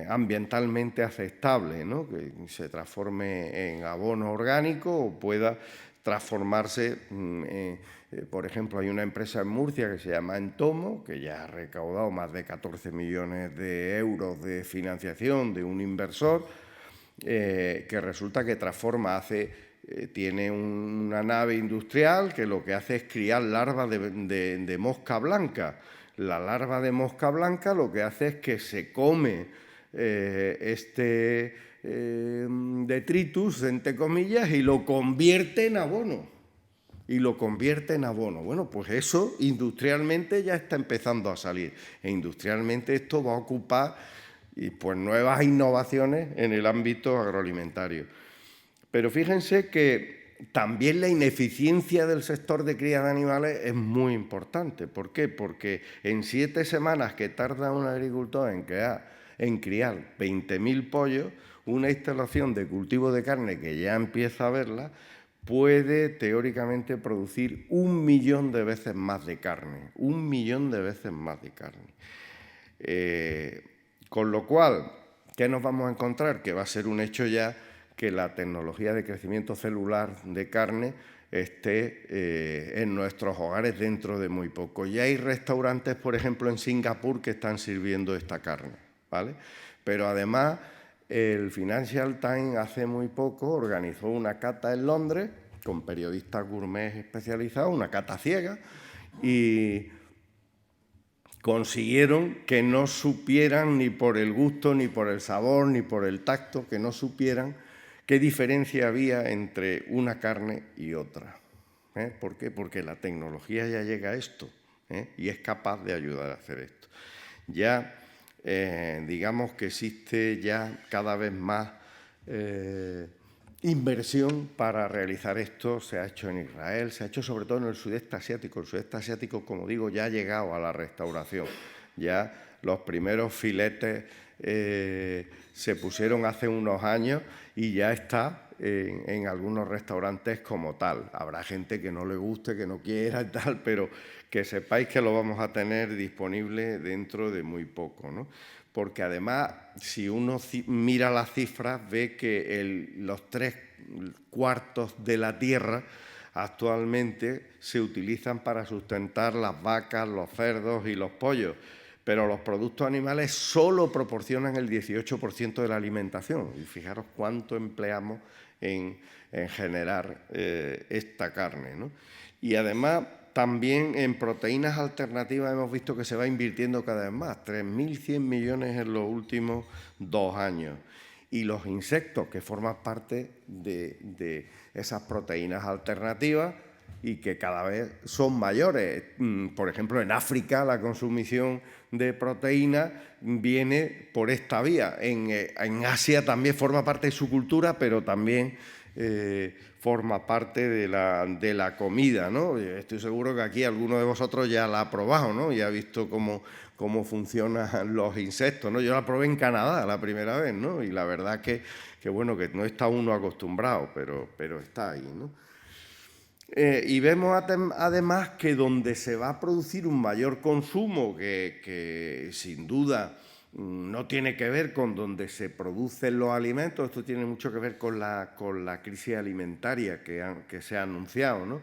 ambientalmente aceptable, ¿no? Que se transforme en abono orgánico o pueda transformarse. Por ejemplo, hay una empresa en Murcia que se llama Entomo, que ya ha recaudado más de 14 millones de euros de financiación de un inversor, que resulta que transforma, tiene una nave industrial que lo que hace es criar larvas de mosca blanca. La larva de mosca blanca lo que hace es que se come detritus, entre comillas, y lo convierte en abono. Bueno, pues eso industrialmente ya está empezando a salir. E industrialmente esto va a ocupar pues, nuevas innovaciones en el ámbito agroalimentario. Pero fíjense que también la ineficiencia del sector de cría de animales es muy importante. ¿Por qué? Porque en 7 semanas que tarda un agricultor en criar 20.000 pollos, una instalación de cultivo de carne que ya empieza a verla, puede teóricamente producir 1 millón de veces más de carne. 1 millón de veces más de carne. Con lo cual, ¿qué nos vamos a encontrar? Que va a ser un hecho ya que la tecnología de crecimiento celular de carne esté en nuestros hogares dentro de muy poco. Ya hay restaurantes, por ejemplo, en Singapur que están sirviendo esta carne, ¿vale? Pero además, el Financial Times hace muy poco organizó una cata en Londres con periodistas gourmet especializados, una cata ciega, y consiguieron que no supieran ni por el gusto, ni por el sabor, ni por el tacto, que no supieran qué diferencia había entre una carne y otra. ¿Por qué? Porque la tecnología ya llega a esto y es capaz de ayudar a hacer esto. Ya digamos que existe ya cada vez más inversión para realizar esto. Se ha hecho en Israel, se ha hecho sobre todo en el sudeste asiático. El sudeste asiático, como digo, ya ha llegado a la restauración. Ya los primeros filetes se pusieron hace unos años y ya está en algunos restaurantes como tal. Habrá gente que no le guste, que no quiera y tal, pero que sepáis que lo vamos a tener disponible dentro de muy poco, ¿no? Porque además, si uno mira las cifras, ve que los 3/4 de la tierra actualmente se utilizan para sustentar las vacas, los cerdos y los pollos, pero los productos animales solo proporcionan el 18% de la alimentación. Y fijaros cuánto empleamos en generar esta carne, ¿no? Y además, también en proteínas alternativas hemos visto que se va invirtiendo cada vez más, 3.100 millones en los últimos 2 años. Y los insectos, que forman parte de esas proteínas alternativas y que cada vez son mayores. Por ejemplo, en África la consumición de proteínas viene por esta vía. En Asia también forma parte de su cultura, pero también forma parte de la comida, ¿no? Estoy seguro que aquí alguno de vosotros ya la ha probado, ¿no? Y ha visto cómo funcionan los insectos, ¿no? Yo la probé en Canadá la primera vez, ¿no? Y la verdad que bueno, que no está uno acostumbrado, pero está ahí, ¿no? Y vemos además que donde se va a producir un mayor consumo, que sin duda no tiene que ver con donde se producen los alimentos, esto tiene mucho que ver con la crisis alimentaria que se ha anunciado, ¿no?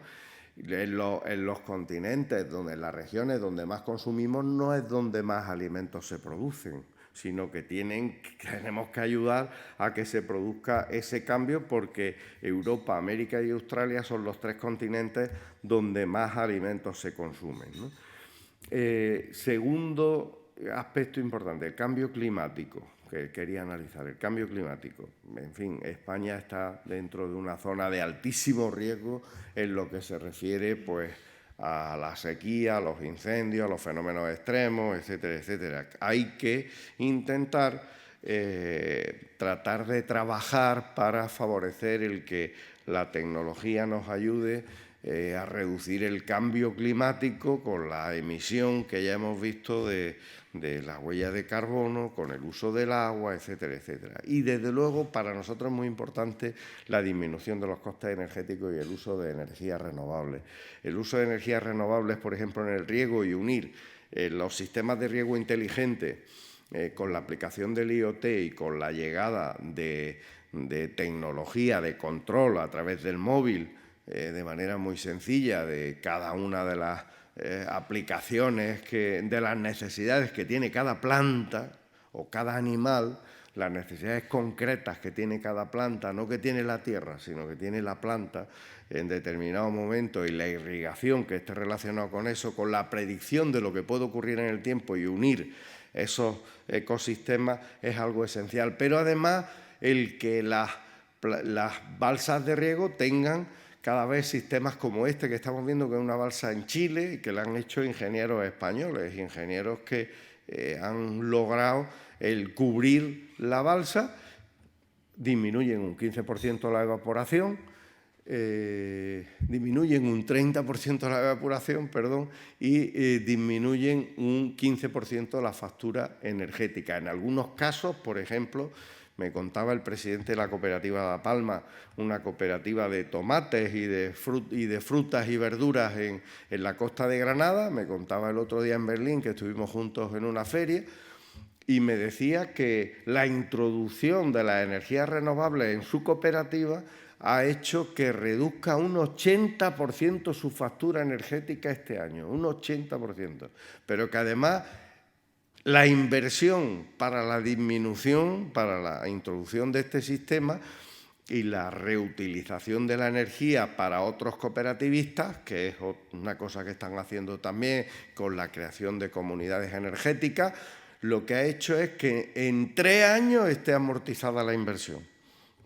En los continentes, en las regiones donde más consumimos, no es donde más alimentos se producen, sino que tenemos que ayudar a que se produzca ese cambio, porque Europa, América y Australia son los 3 continentes donde más alimentos se consumen, ¿no? Segundo aspecto importante, el cambio climático, que quería analizar, el cambio climático. En fin, España está dentro de una zona de altísimo riesgo en lo que se refiere, pues, a la sequía, a los incendios, a los fenómenos extremos, etcétera, etcétera. Hay que intentar tratar de trabajar para favorecer el que la tecnología nos ayude a reducir el cambio climático con la emisión que ya hemos visto de la huella de carbono, con el uso del agua, etcétera, etcétera. Y desde luego para nosotros es muy importante la disminución de los costes energéticos y el uso de energías renovables. El uso de energías renovables, por ejemplo, en el riego, y unir los sistemas de riego inteligente con la aplicación del IoT y con la llegada de tecnología de control a través del móvil, de manera muy sencilla de cada una de las aplicaciones, de las necesidades que tiene cada planta o cada animal, las necesidades concretas que tiene cada planta, no que tiene la tierra, sino que tiene la planta en determinado momento, y la irrigación que esté relacionada con eso, con la predicción de lo que puede ocurrir en el tiempo y unir esos ecosistemas es algo esencial. Pero además el que las balsas de riego tengan cada vez sistemas como este que estamos viendo, que es una balsa en Chile y que la han hecho ingenieros españoles, ingenieros que han logrado el cubrir la balsa, disminuyen un 15% la evaporación, disminuyen un 30% la evaporación, y disminuyen un 15% la factura energética. En algunos casos, por ejemplo, me contaba el presidente de la cooperativa La Palma, una cooperativa de tomates y de frutas y verduras en la costa de Granada, me contaba el otro día en Berlín, que estuvimos juntos en una feria, y me decía que la introducción de las energías renovables en su cooperativa ha hecho que reduzca un 80% su factura energética este año, un 80%, pero que además la inversión para la disminución, para la introducción de este sistema y la reutilización de la energía para otros cooperativistas, que es una cosa que están haciendo también con la creación de comunidades energéticas, lo que ha hecho es que en 3 años esté amortizada la inversión.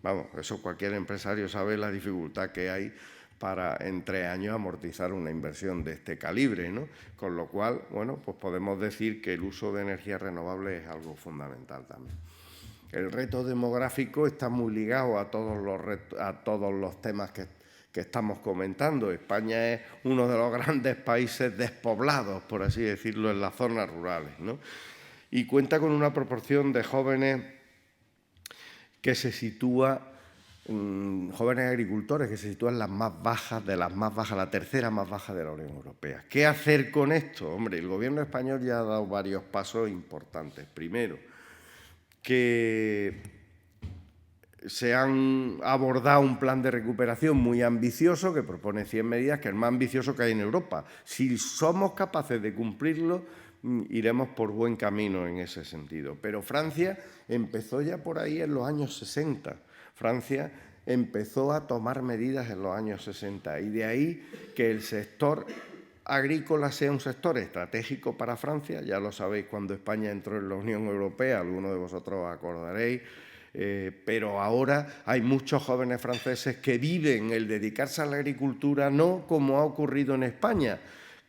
Vamos, eso cualquier empresario sabe la dificultad que hay para en 3 años amortizar una inversión de este calibre, ¿no? Con lo cual, bueno, pues podemos decir que el uso de energías renovables es algo fundamental también. El reto demográfico está muy ligado a todos los temas que estamos comentando. España es uno de los grandes países despoblados, por así decirlo, en las zonas rurales, ¿no? Y cuenta con una proporción de jóvenes que se sitúa, jóvenes agricultores que se sitúan las más bajas, la tercera más baja de la Unión Europea. ¿Qué hacer con esto? Hombre, el Gobierno español ya ha dado varios pasos importantes. Primero, que se han abordado un plan de recuperación muy ambicioso que propone 100 medidas, que es el más ambicioso que hay en Europa. Si somos capaces de cumplirlo, iremos por buen camino en ese sentido. Pero Francia empezó ya por ahí en los años 60. Francia empezó a tomar medidas en los años 60 y de ahí que el sector agrícola sea un sector estratégico para Francia. Ya lo sabéis, cuando España entró en la Unión Europea, algunos de vosotros os acordaréis, pero ahora hay muchos jóvenes franceses que viven el dedicarse a la agricultura, no como ha ocurrido en España,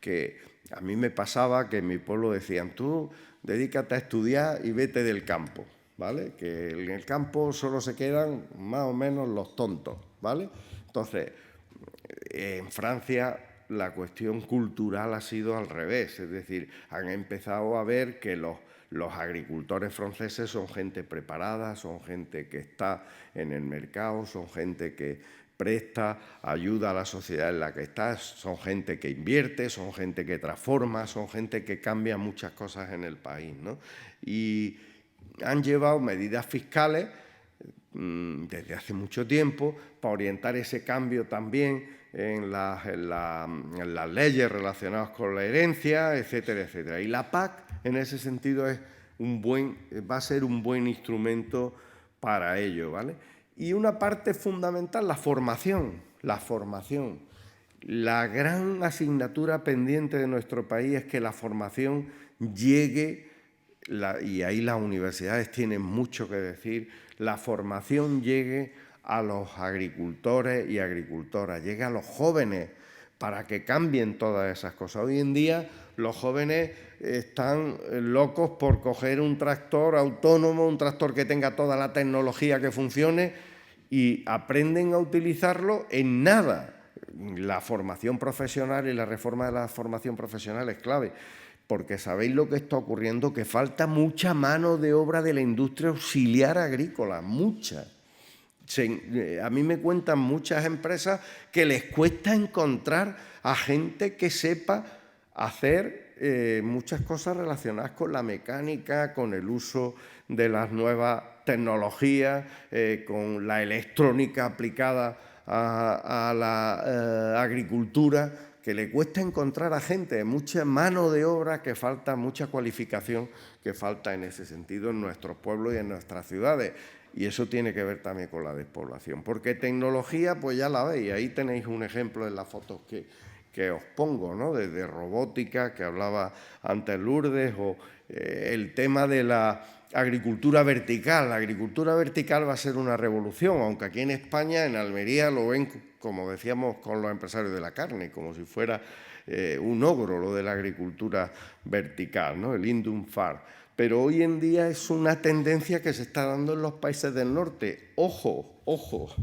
que a mí me pasaba que en mi pueblo decían, tú dedícate a estudiar y vete del campo, ¿vale? Que en el campo solo se quedan más o menos los tontos, ¿vale? Entonces, en Francia la cuestión cultural ha sido al revés, es decir, han empezado a ver que los agricultores franceses son gente preparada, son gente que está en el mercado, son gente que presta ayuda a la sociedad en la que está, son gente que invierte, son gente que transforma, son gente que cambia muchas cosas en el país, ¿no? Y han llevado medidas fiscales desde hace mucho tiempo para orientar ese cambio también en las leyes relacionadas con la herencia, etcétera, etcétera. Y la PAC, en ese sentido, va a ser un buen instrumento para ello, ¿vale? Y una parte fundamental, la formación. La gran asignatura pendiente de nuestro país es que la formación llegue, y ahí las universidades tienen mucho que decir, la formación llegue a los agricultores y agricultoras, llegue a los jóvenes para que cambien todas esas cosas. Hoy en día los jóvenes están locos por coger un tractor autónomo, un tractor que tenga toda la tecnología que funcione, y aprenden a utilizarlo en nada. La formación profesional y la reforma de la formación profesional es clave, porque sabéis lo que está ocurriendo, que falta mucha mano de obra de la industria auxiliar agrícola, mucha. A mí me cuentan muchas empresas que les cuesta encontrar a gente que sepa hacer muchas cosas relacionadas con la mecánica, con el uso de las nuevas tecnologías, con la electrónica aplicada a la agricultura, que le cuesta encontrar a gente, mucha mano de obra que falta, mucha cualificación que falta en ese sentido en nuestros pueblos y en nuestras ciudades. Y eso tiene que ver también con la despoblación. Porque tecnología, pues ya la veis, ahí tenéis un ejemplo en las fotos que os pongo, ¿no? Desde robótica, que hablaba antes Lourdes, o el tema de la agricultura vertical. La agricultura vertical va a ser una revolución, aunque aquí en España, en Almería, lo ven, como decíamos con los empresarios de la carne, como si fuera un ogro lo de la agricultura vertical, ¿no? El Indum Farm. Pero hoy en día es una tendencia que se está dando en los países del norte. ¡Ojo, ojo!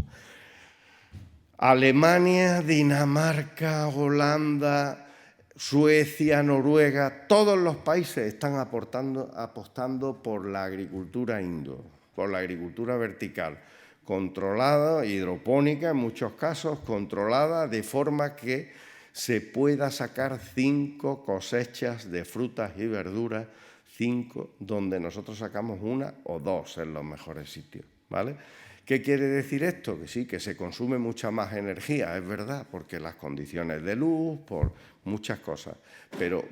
Alemania, Dinamarca, Holanda, Suecia, Noruega, todos los países están apostando por la agricultura indoor, por la agricultura vertical, controlada, hidropónica en muchos casos, controlada de forma que se pueda sacar 5 cosechas de frutas y verduras, 5, donde nosotros sacamos 1 o 2 en los mejores sitios, ¿vale? ¿Qué quiere decir esto? Que sí, que se consume mucha más energía, es verdad, porque las condiciones de luz, por muchas cosas, pero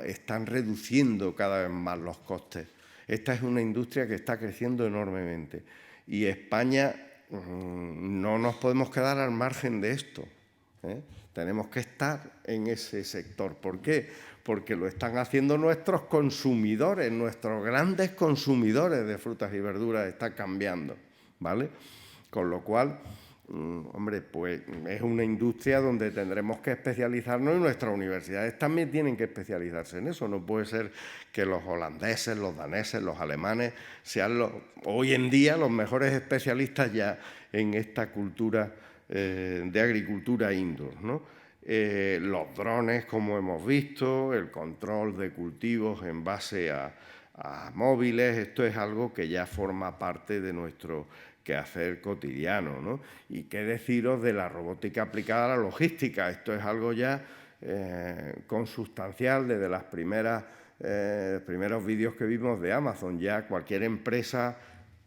están reduciendo cada vez más los costes. Esta es una industria que está creciendo enormemente y España no nos podemos quedar al margen de esto, ¿eh? Tenemos que estar en ese sector. ¿Por qué? Porque lo están haciendo nuestros consumidores, nuestros grandes consumidores de frutas y verduras están cambiando, ¿vale? Con lo cual, hombre, pues es una industria donde tendremos que especializarnos y nuestras universidades también tienen que especializarse en eso. No puede ser que los holandeses, los daneses, los alemanes sean hoy en día los mejores especialistas ya en esta cultura de agricultura indoor, ¿no? Los drones, como hemos visto, el control de cultivos en base a móviles, esto es algo que ya forma parte de nuestro quehacer cotidiano, ¿no? Y qué deciros de la robótica aplicada a la logística, esto es algo ya consustancial desde las primeros vídeos que vimos de Amazon. Ya cualquier empresa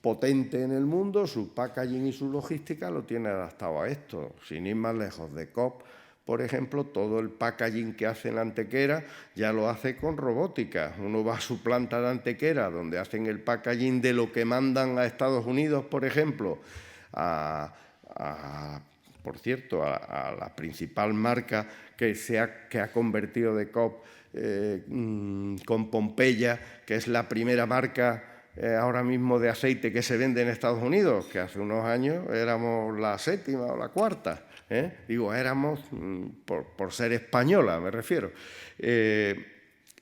potente en el mundo, su packaging y su logística lo tiene adaptado a esto. Sin ir más lejos, de Coop, por ejemplo, todo el packaging que hace en Antequera ya lo hace con robótica. Uno va a su planta de Antequera, donde hacen el packaging de lo que mandan a Estados Unidos, por ejemplo, por cierto, a la principal marca que ha convertido de Coop con Pompeya, que es la primera marca ahora mismo de aceite que se vende en Estados Unidos, que hace unos años éramos la 7ª o la 4ª. Digo, éramos por ser española, me refiero.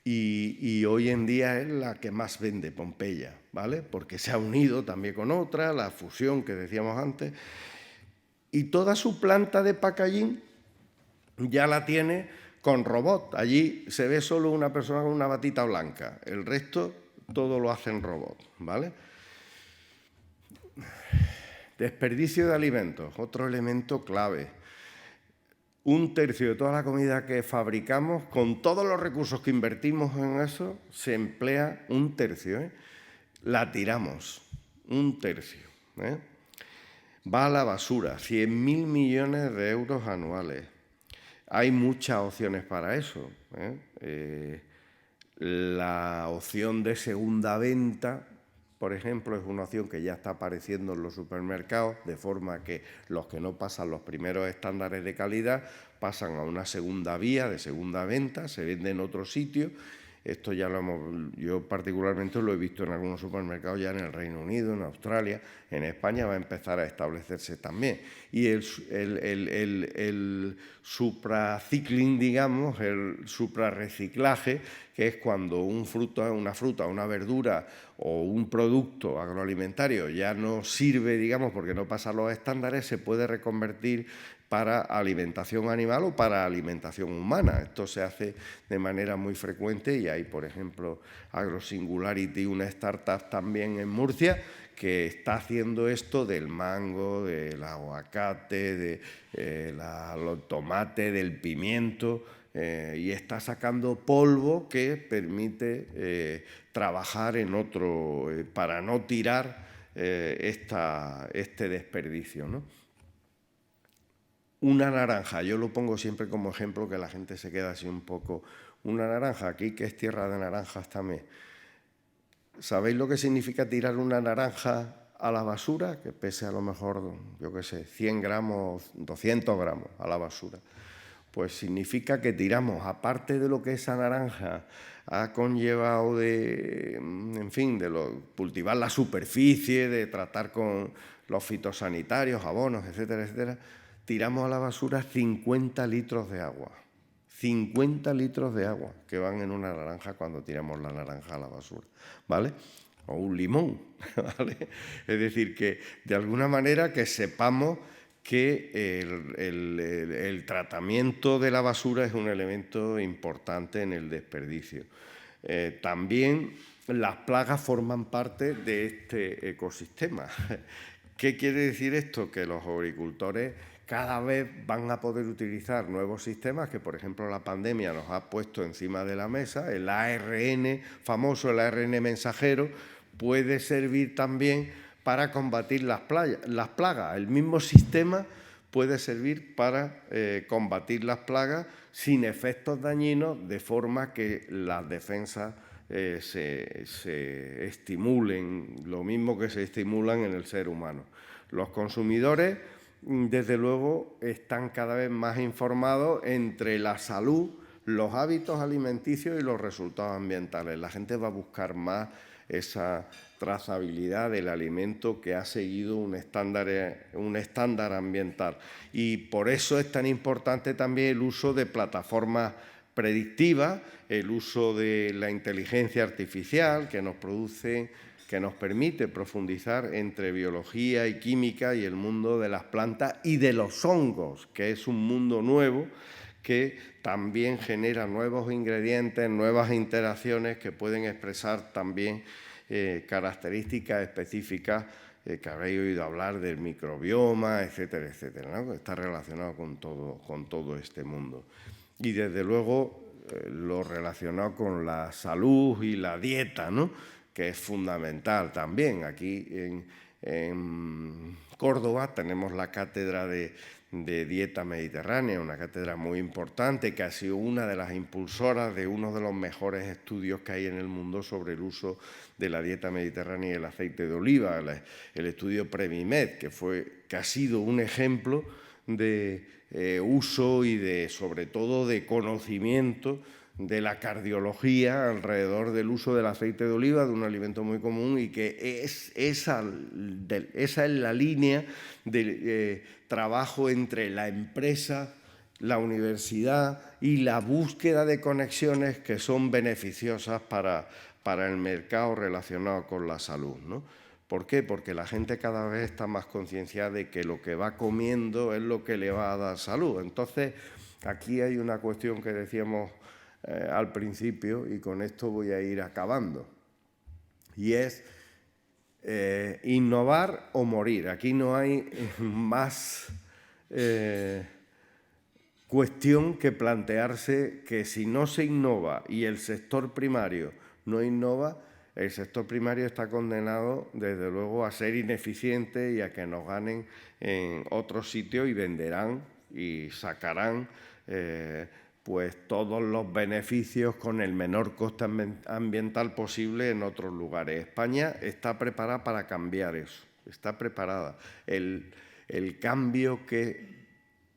Y hoy en día es la que más vende, Pompeya, ¿vale? Porque se ha unido también con otra, la fusión que decíamos antes. Y toda su planta de packaging ya la tiene con robot. Allí se ve solo una persona con una batita blanca. El resto todo lo hacen robot, ¿vale? Desperdicio de alimentos, otro elemento clave. 1/3 de toda la comida que fabricamos, con todos los recursos que invertimos en eso, se emplea 1/3, la tiramos, 1/3. Va a la basura, 100.000 millones de euros anuales. Hay muchas opciones para eso. La opción de segunda venta, por ejemplo, es una opción que ya está apareciendo en los supermercados, de forma que los que no pasan los primeros estándares de calidad pasan a una segunda vía de segunda venta, se vende en otro sitio. Esto ya yo particularmente lo he visto en algunos supermercados ya en el Reino Unido, en Australia, en España va a empezar a establecerse también. Y el supracycling, digamos, el suprarreciclaje, que es cuando una fruta, una verdura o un producto agroalimentario ya no sirve, digamos, porque no pasa los estándares, se puede reconvertir para alimentación animal o para alimentación humana. Esto se hace de manera muy frecuente y hay, por ejemplo, AgroSingularity, una startup también en Murcia, que está haciendo esto del mango, del aguacate, del tomate, del pimiento, y está sacando polvo que permite trabajar en otro, para no tirar este desperdicio, ¿no? una naranja, yo lo pongo siempre como ejemplo que la gente se queda así un poco. Una naranja, aquí que es tierra de naranjas también. ¿Sabéis lo que significa tirar una naranja a la basura? Que pese a lo mejor, yo qué sé, 100 gramos, 200 gramos a la basura. Pues significa que tiramos, aparte de lo que esa naranja ha conllevado de, en fin, de cultivar la superficie, de tratar con los fitosanitarios, abonos, etcétera, etcétera, tiramos a la basura 50 litros de agua. 50 litros de agua que van en una naranja cuando tiramos la naranja a la basura, ¿vale? O un limón, ¿vale? Es decir, que de alguna manera que sepamos que el tratamiento de la basura es un elemento importante en el desperdicio. También las plagas forman parte de este ecosistema. ¿Qué quiere decir esto? Que los agricultores cada vez van a poder utilizar nuevos sistemas que, por ejemplo, la pandemia nos ha puesto encima de la mesa. El ARN famoso, el ARN mensajero, puede servir también para combatir las plagas. El mismo sistema puede servir para combatir las plagas sin efectos dañinos, de forma que las defensas se estimulen, lo mismo que se estimulan en el ser humano. Los consumidores, desde luego, están cada vez más informados entre la salud, los hábitos alimenticios y los resultados ambientales. La gente va a buscar más esa trazabilidad del alimento que ha seguido un estándar ambiental. Y por eso es tan importante también el uso de plataformas predictivas, el uso de la inteligencia artificial que nos permite profundizar entre biología y química y el mundo de las plantas y de los hongos, que es un mundo nuevo que también genera nuevos ingredientes, nuevas interacciones que pueden expresar también características específicas que habréis oído hablar del microbioma, etcétera, etcétera, ¿no? Está relacionado con todo este mundo. Y desde luego lo relacionado con la salud y la dieta, ¿no? Que es fundamental también. Aquí en Córdoba tenemos la cátedra de dieta mediterránea, una cátedra muy importante que ha sido una de las impulsoras de uno de los mejores estudios que hay en el mundo sobre el uso de la dieta mediterránea y el aceite de oliva, el estudio Premimed, que ha sido un ejemplo de uso y sobre todo de conocimiento de la cardiología alrededor del uso del aceite de oliva, de un alimento muy común, y que esa es la línea de trabajo entre la empresa, la universidad y la búsqueda de conexiones que son beneficiosas para el mercado relacionado con la salud, ¿no? ¿Por qué? Porque la gente cada vez está más concienciada de que lo que va comiendo es lo que le va a dar salud. Entonces, aquí hay una cuestión que decíamos al principio, y con esto voy a ir acabando, y es innovar o morir. Aquí no hay más cuestión que plantearse que si no se innova y el sector primario no innova, el sector primario está condenado, desde luego, a ser ineficiente y a que nos ganen en otros sitios y venderán y sacarán pues todos los beneficios con el menor coste ambiental posible en otros lugares. España está preparada para cambiar eso, está preparada. El cambio que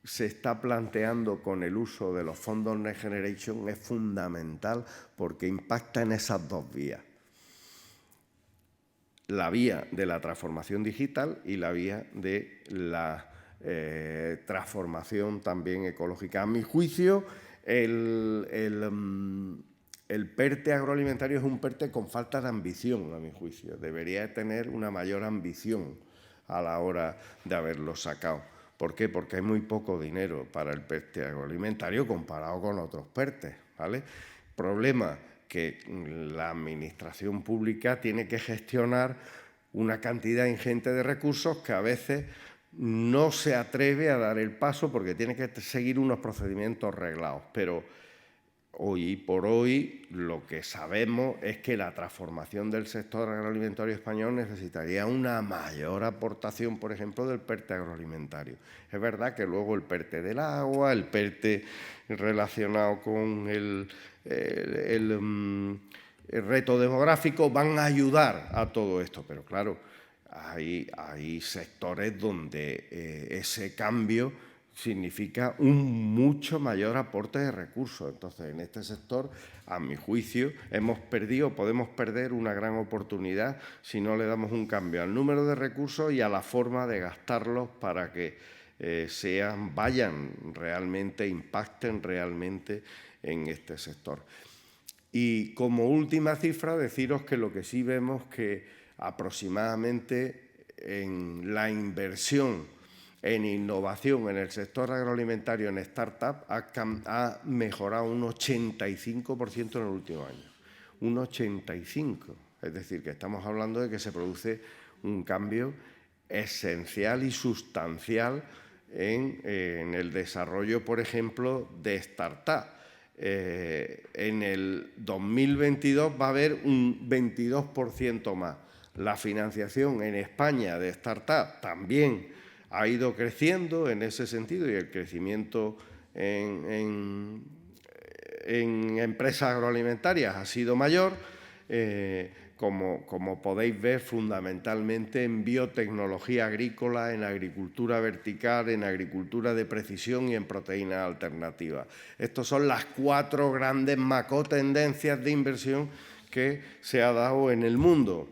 se está planteando con el uso de los fondos Next Generation es fundamental porque impacta en esas dos vías. La vía de la transformación digital y la vía de la transformación también ecológica. A mi juicio, el PERTE agroalimentario es un PERTE con falta de ambición, a mi juicio. Debería tener una mayor ambición a la hora de haberlo sacado. ¿Por qué? Porque hay muy poco dinero para el PERTE agroalimentario comparado con otros PERTES, ¿vale? Problema que la administración pública tiene que gestionar una cantidad ingente de recursos que a veces no se atreve a dar el paso porque tiene que seguir unos procedimientos reglados. Pero hoy por hoy lo que sabemos es que la transformación del sector agroalimentario español necesitaría una mayor aportación, por ejemplo, del PERTE agroalimentario. Es verdad que luego el PERTE del agua, el PERTE relacionado con el reto demográfico van a ayudar a todo esto, pero claro, hay sectores donde ese cambio significa un mucho mayor aporte de recursos. Entonces, en este sector, a mi juicio, podemos perder una gran oportunidad si no le damos un cambio al número de recursos y a la forma de gastarlos para que impacten realmente en este sector. Y como última cifra, deciros que lo que sí vemos que aproximadamente en la inversión en innovación en el sector agroalimentario, en startup, ha mejorado un 85% en el último año. Un 85%. Es decir, que estamos hablando de que se produce un cambio esencial y sustancial en el desarrollo, por ejemplo, de startup. En el 2022 va a haber un 22% más. La financiación en España de startup también ha ido creciendo en ese sentido y el crecimiento en empresas agroalimentarias ha sido mayor, como podéis ver, fundamentalmente en biotecnología agrícola, en agricultura vertical, en agricultura de precisión y en proteínas alternativas. Estas son las 4 grandes macotendencias de inversión que se ha dado en el mundo.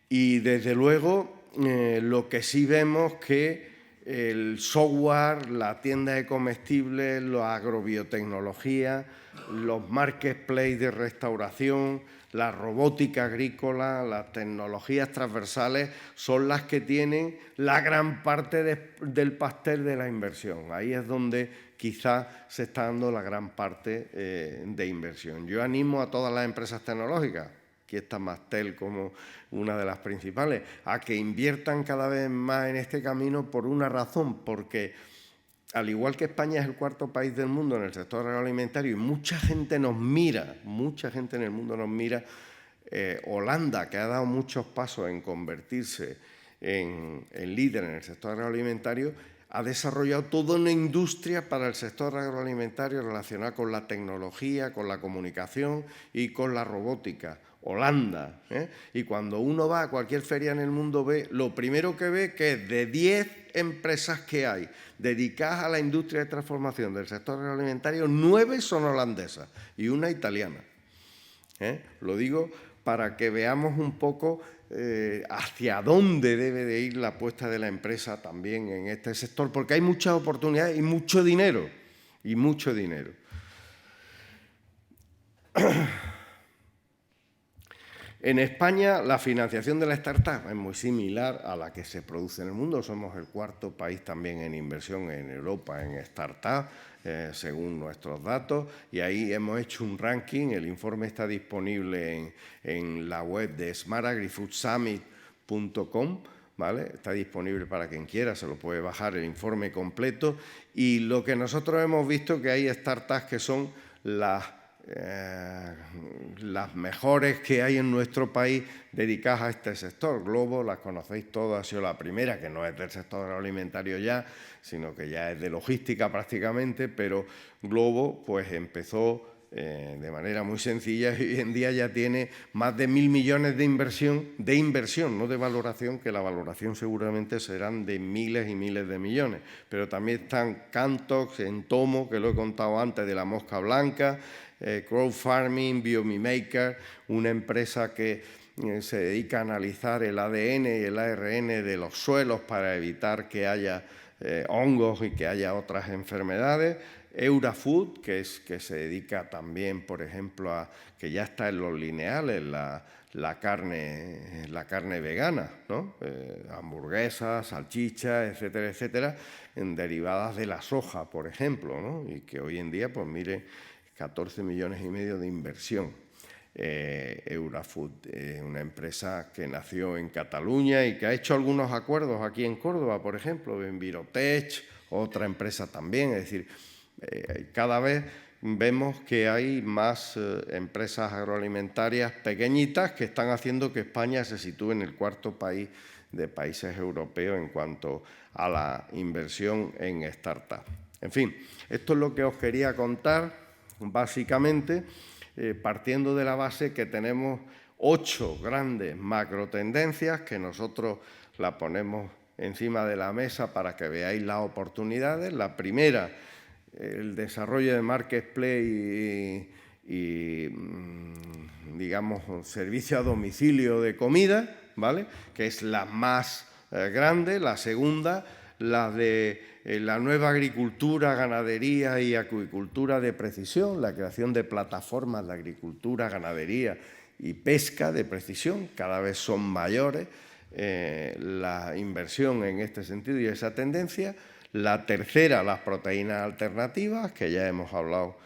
Y desde luego, lo que sí vemos que el software, la tienda de comestibles, la agrobiotecnología, los marketplaces de restauración, la robótica agrícola, las tecnologías transversales son las que tienen la gran parte del pastel de la inversión. Ahí es donde quizás se está dando la gran parte de inversión. Yo animo a todas las empresas tecnológicas, aquí está Mastel como una de las principales, a que inviertan cada vez más en este camino por una razón, porque al igual que España es el 4º país del mundo en el sector agroalimentario y mucha gente nos mira, mucha gente en el mundo nos mira, Holanda, que ha dado muchos pasos en convertirse en líder en el sector agroalimentario, ha desarrollado toda una industria para el sector agroalimentario relacionada con la tecnología, con la comunicación y con la robótica. Holanda. Y cuando uno va a cualquier feria en el mundo, lo primero que ve que de 10 empresas que hay dedicadas a la industria de transformación del sector agroalimentario, 9 son holandesas y una italiana. Lo digo para que veamos un poco hacia dónde debe de ir la apuesta de la empresa también en este sector, porque hay muchas oportunidades y mucho dinero. En España, la financiación de la startup es muy similar a la que se produce en el mundo. Somos el 4º país también en inversión en Europa en startup, según nuestros datos. Y ahí hemos hecho un ranking. El informe está disponible en la web de smartagrifoodsummit.com. ¿Vale? Está disponible para quien quiera, se lo puede bajar el informe completo. Y lo que nosotros hemos visto que hay startups que son las mejores que hay en nuestro país dedicadas a este sector. Globo, las conocéis todas, ha sido la primera, que no es del sector agroalimentario ya, sino que ya es de logística prácticamente, pero Globo pues empezó de manera muy sencilla y hoy en día ya tiene más de 1.000 millones de inversión, no de valoración, que la valoración seguramente serán de miles y miles de millones. Pero también están Cantox, Entomo, que lo he contado antes, de la mosca blanca, Crowd Farming, Biomimaker, una empresa que se dedica a analizar el ADN y el ARN de los suelos para evitar que haya hongos y que haya otras enfermedades. Eurafood, que se dedica también, por ejemplo, a que ya está en los lineales la carne vegana, ¿no? Hamburguesas, salchichas, etcétera, etcétera, derivadas de la soja, por ejemplo, ¿no? Y que hoy en día, pues mire, 14,5 millones de inversión. Eurafood, una empresa que nació en Cataluña y que ha hecho algunos acuerdos aquí en Córdoba, por ejemplo, Envirotech, otra empresa también. Es decir, cada vez vemos que hay más empresas agroalimentarias pequeñitas que están haciendo que España se sitúe en el cuarto país de países europeos en cuanto a la inversión en startups. En fin, esto es lo que os quería contar, básicamente, partiendo de la base que tenemos 8 grandes macrotendencias que nosotros la ponemos encima de la mesa para que veáis las oportunidades. La primera, el desarrollo de marketplace y digamos, servicio a domicilio de comida, ¿vale?, que es la más grande. La segunda, la de la nueva agricultura, ganadería y acuicultura de precisión, la creación de plataformas de agricultura, ganadería y pesca de precisión. Cada vez son mayores la inversión en este sentido y esa tendencia. La tercera, las proteínas alternativas, que ya hemos hablado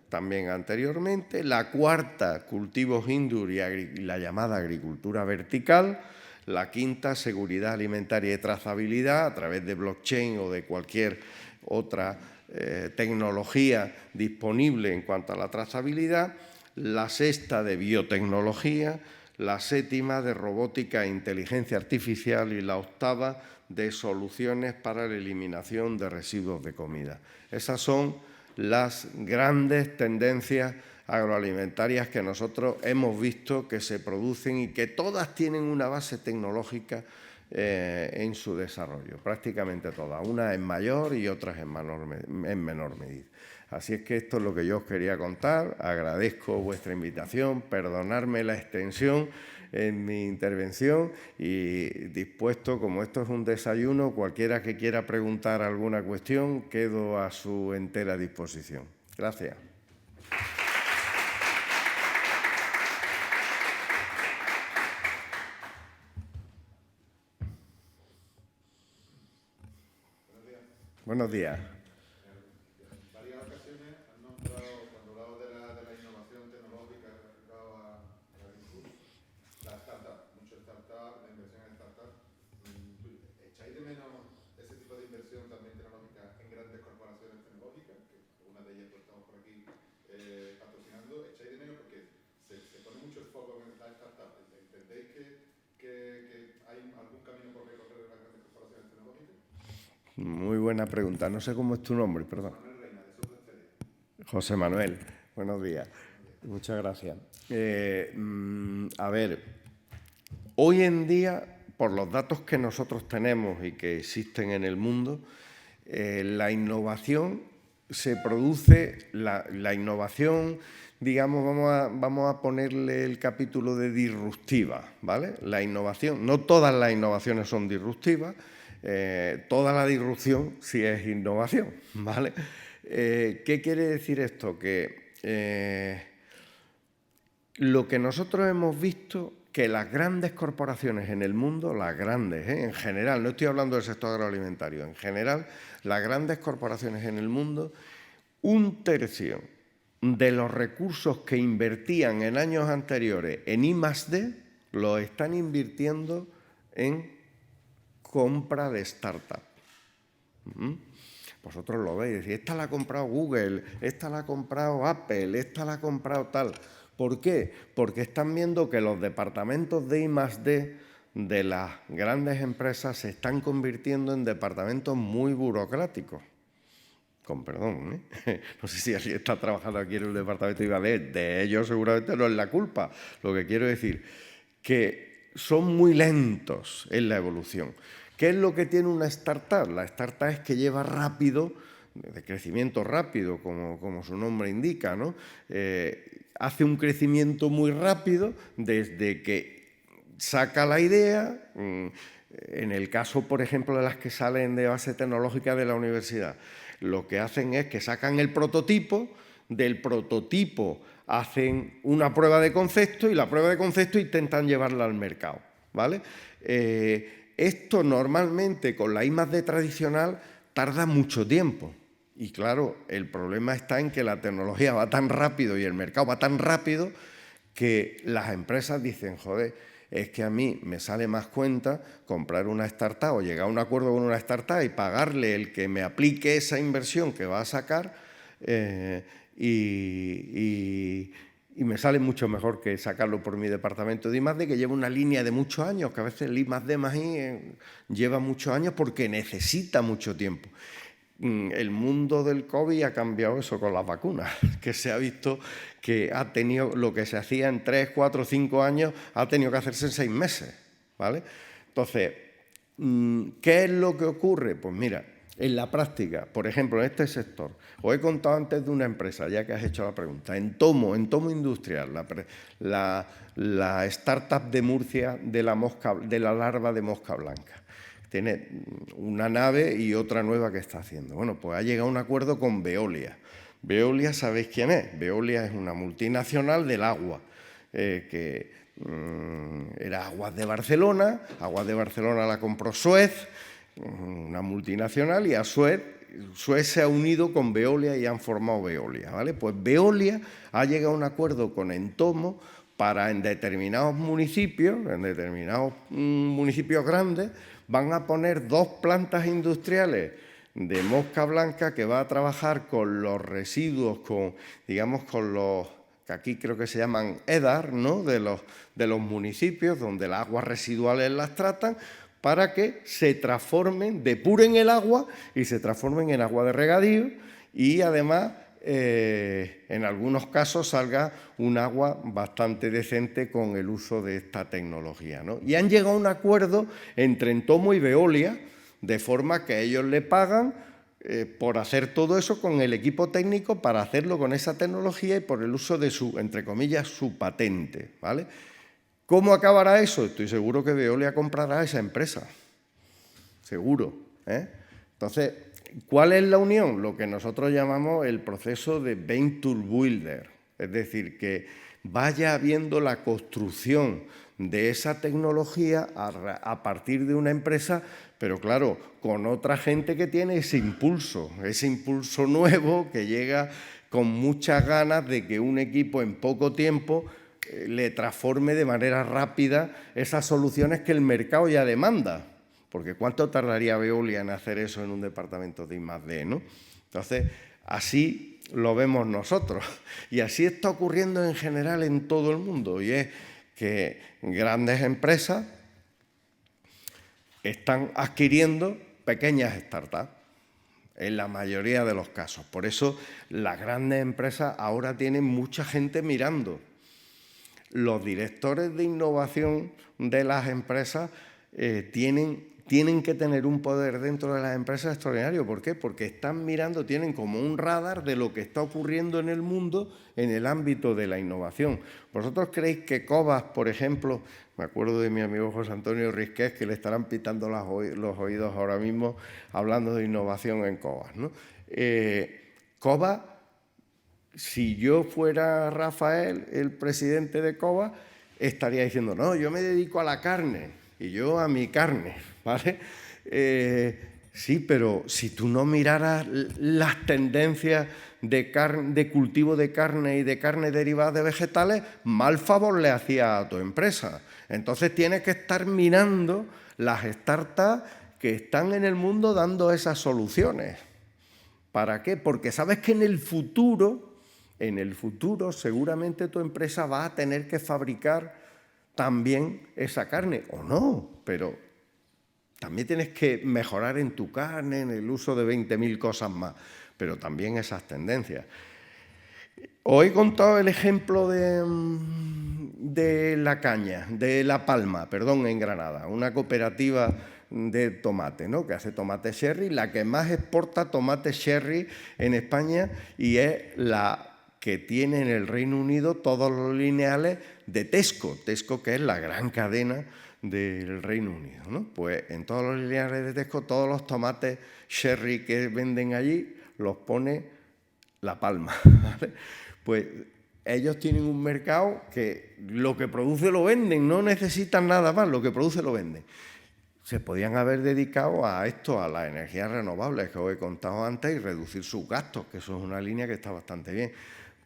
también anteriormente. La cuarta, cultivos indoor y la llamada agricultura vertical. La quinta, seguridad alimentaria y trazabilidad a través de blockchain o de cualquier otra tecnología disponible en cuanto a la trazabilidad. La sexta, de biotecnología. La séptima, de robótica e inteligencia artificial. Y la octava, de soluciones para la eliminación de residuos de comida. Esas son las grandes tendencias agroalimentarias que nosotros hemos visto que se producen y que todas tienen una base tecnológica en su desarrollo, prácticamente todas. Unas en mayor y otras en menor medida. Así es que esto es lo que yo os quería contar. Agradezco vuestra invitación, perdonadme la extensión en mi intervención y dispuesto, como esto es un desayuno, cualquiera que quiera preguntar alguna cuestión, quedo a su entera disposición. Gracias. Buenos días. En varias ocasiones han nombrado, cuando hablamos de la innovación tecnológica aplicada a la agricultura, la startup, mucho startup, la inversión en startup. ¿Echáis de menos ese tipo de inversión también tecnológica en grandes corporaciones tecnológicas? Que algunas de ellas pues, estamos por aquí patrocinando. ¿Echáis de menos? Porque se pone mucho el foco en la startup. ¿Entendéis que hay algún camino por recorrer de las grandes corporaciones tecnológicas? Muy buena pregunta. No sé cómo es tu nombre, perdón. José Manuel. Buenos días. Muchas gracias. A ver, hoy en día, por los datos que nosotros tenemos y que existen en el mundo, la innovación se produce, la innovación, digamos, vamos a ponerle el capítulo de disruptiva, ¿vale? La innovación, no todas las innovaciones son disruptivas, toda la disrupción sí es innovación, ¿vale? ¿Qué quiere decir esto? Que lo que nosotros hemos visto, que las grandes corporaciones en el mundo, las grandes, en general, no estoy hablando del sector agroalimentario, en general, las grandes corporaciones en el mundo, 1/3 de los recursos que invertían en años anteriores en I+D los están invirtiendo en compra de startup. Vosotros lo veis, decís, esta la ha comprado Google, esta la ha comprado Apple, esta la ha comprado tal. ¿Por qué? Porque están viendo que los departamentos de I+D de las grandes empresas se están convirtiendo en departamentos muy burocráticos. Con perdón, no sé si alguien está trabajando aquí en un departamento de I+D, de ellos seguramente no es la culpa. Lo que quiero decir, que son muy lentos en la evolución. ¿Qué es lo que tiene una startup? La startup es que lleva rápido, de crecimiento rápido, como su nombre indica, ¿no? Hace un crecimiento muy rápido desde que saca la idea, en el caso, por ejemplo, de las que salen de base tecnológica de la universidad, lo que hacen es que sacan el prototipo, del prototipo hacen una prueba de concepto y la prueba de concepto intentan llevarla al mercado, ¿vale? Esto normalmente con la I+D tradicional tarda mucho tiempo y claro, el problema está en que la tecnología va tan rápido y el mercado va tan rápido que las empresas dicen, joder, es que a mí me sale más cuenta comprar una startup o llegar a un acuerdo con una startup y pagarle el que me aplique esa inversión que va a sacar y me sale mucho mejor que sacarlo por mi departamento de I+D, que lleva una línea de muchos años, que a veces el I+D+I lleva muchos años porque necesita mucho tiempo. El mundo del COVID ha cambiado eso con las vacunas, que se ha visto que ha tenido lo que se hacía en 3, 4, 5 años, ha tenido que hacerse en 6 meses, ¿vale? Entonces, ¿qué es lo que ocurre? Pues mira, en la práctica, por ejemplo, en este sector, os he contado antes de una empresa, ya que has hecho la pregunta, en Tomo Industrial, la startup de Murcia de la larva de mosca blanca. Tiene una nave y otra nueva que está haciendo. Bueno, pues ha llegado a un acuerdo con Veolia. Veolia, ¿sabéis quién es? Veolia es una multinacional del agua, que era Aguas de Barcelona la compró Suez, una multinacional, y a Suez se ha unido con Veolia y han formado Veolia, ¿vale? Pues Veolia ha llegado a un acuerdo con Entomo para en determinados municipios grandes, van a poner 2 plantas industriales de mosca blanca que va a trabajar con los residuos, con los que aquí creo que se llaman EDAR, ¿no? de los municipios donde las aguas residuales las tratan, para que se transformen, depuren el agua y se transformen en agua de regadío, y además en algunos casos salga un agua bastante decente con el uso de esta tecnología, ¿no? Y han llegado a un acuerdo entre Entomo y Veolia, de forma que ellos le pagan por hacer todo eso con el equipo técnico, para hacerlo con esa tecnología y por el uso de su, entre comillas, su patente, ¿vale? ¿Cómo acabará eso? Estoy seguro que Veolia comprará esa empresa, seguro, ¿eh? Entonces, ¿cuál es la unión? Lo que nosotros llamamos el proceso de Venture Builder, es decir, que vaya habiendo la construcción de esa tecnología a partir de una empresa, pero claro, con otra gente que tiene ese impulso nuevo, que llega con muchas ganas de que un equipo en poco tiempo le transforme de manera rápida esas soluciones que el mercado ya demanda. Porque ¿cuánto tardaría Veolia en hacer eso en un departamento de I+D, ¿no? Entonces, así lo vemos nosotros. Y así está ocurriendo en general en todo el mundo. Y es que grandes empresas están adquiriendo pequeñas startups, en la mayoría de los casos. Por eso las grandes empresas ahora tienen mucha gente mirando. Los directores de innovación de las empresas tienen que tener un poder dentro de las empresas extraordinario. ¿Por qué? Porque están mirando, tienen como un radar de lo que está ocurriendo en el mundo en el ámbito de la innovación. ¿Vosotros creéis que Cobas, por ejemplo, me acuerdo de mi amigo José Antonio Risqués, que le estarán pitando los oídos ahora mismo hablando de innovación en Cobas, ¿no? Cobas, si yo fuera Rafael, el presidente de Cobas, estaría diciendo, no, yo me dedico a la carne y yo a mi carne, ¿vale? Sí, pero si tú no miraras las tendencias de cultivo de carne y de carne derivada de vegetales, mal favor le hacía a tu empresa. Entonces tienes que estar mirando las startups que están en el mundo dando esas soluciones. ¿Para qué? Porque sabes que en el futuro seguramente tu empresa va a tener que fabricar también esa carne, o no, pero también tienes que mejorar en tu carne, en el uso de 20.000 cosas más, pero también esas tendencias. Os he contado el ejemplo de la caña, de La Palma, en Granada, una cooperativa de tomate, ¿no? Que hace tomate cherry, la que más exporta tomate cherry en España, y es la que tiene en el Reino Unido todos los lineales de Tesco, que es la gran cadena del Reino Unido, ¿no? Pues en todos los lineales de Tesco, todos los tomates cherry que venden allí los pone La Palma, ¿vale? Pues ellos tienen un mercado que lo que produce lo venden, no necesitan nada más, lo que produce lo venden. Se podían haber dedicado a esto, a las energías renovables que os he contado antes, y reducir sus gastos, que eso es una línea que está bastante bien.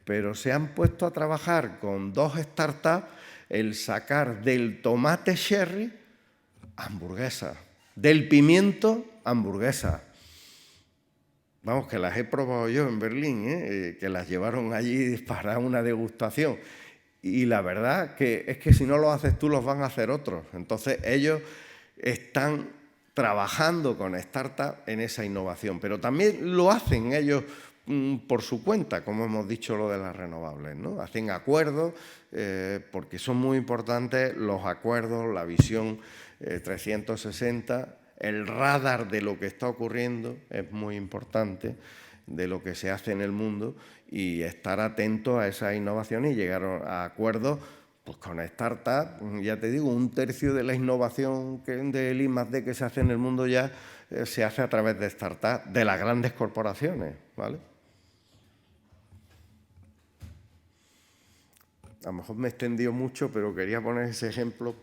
Pero se han puesto a trabajar con 2 startups el sacar del tomate cherry hamburguesas, del pimiento hamburguesas. vamos, que las he probado yo en Berlín, que las llevaron allí para una degustación. Y la verdad que es que si no lo haces tú, los van a hacer otros. Entonces ellos están trabajando con startups en esa innovación, pero también lo hacen ellos por su cuenta, como hemos dicho lo de las renovables, ¿no? Hacen acuerdos, porque son muy importantes los acuerdos, la visión 360, el radar de lo que está ocurriendo es muy importante, de lo que se hace en el mundo, y estar atento a esas innovaciones y llegar a acuerdos pues con startups. Ya te digo, 1/3 de la innovación del I+D que se hace en el mundo ya se hace a través de startups, de las grandes corporaciones, ¿vale? A lo mejor me he extendido mucho, pero quería poner esos ejemplos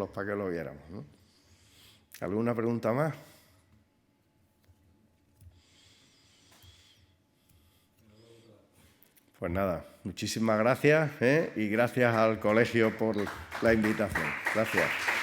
para que lo viéramos, ¿no? ¿Alguna pregunta más? Pues nada, muchísimas gracias, y gracias al colegio por la invitación. Gracias.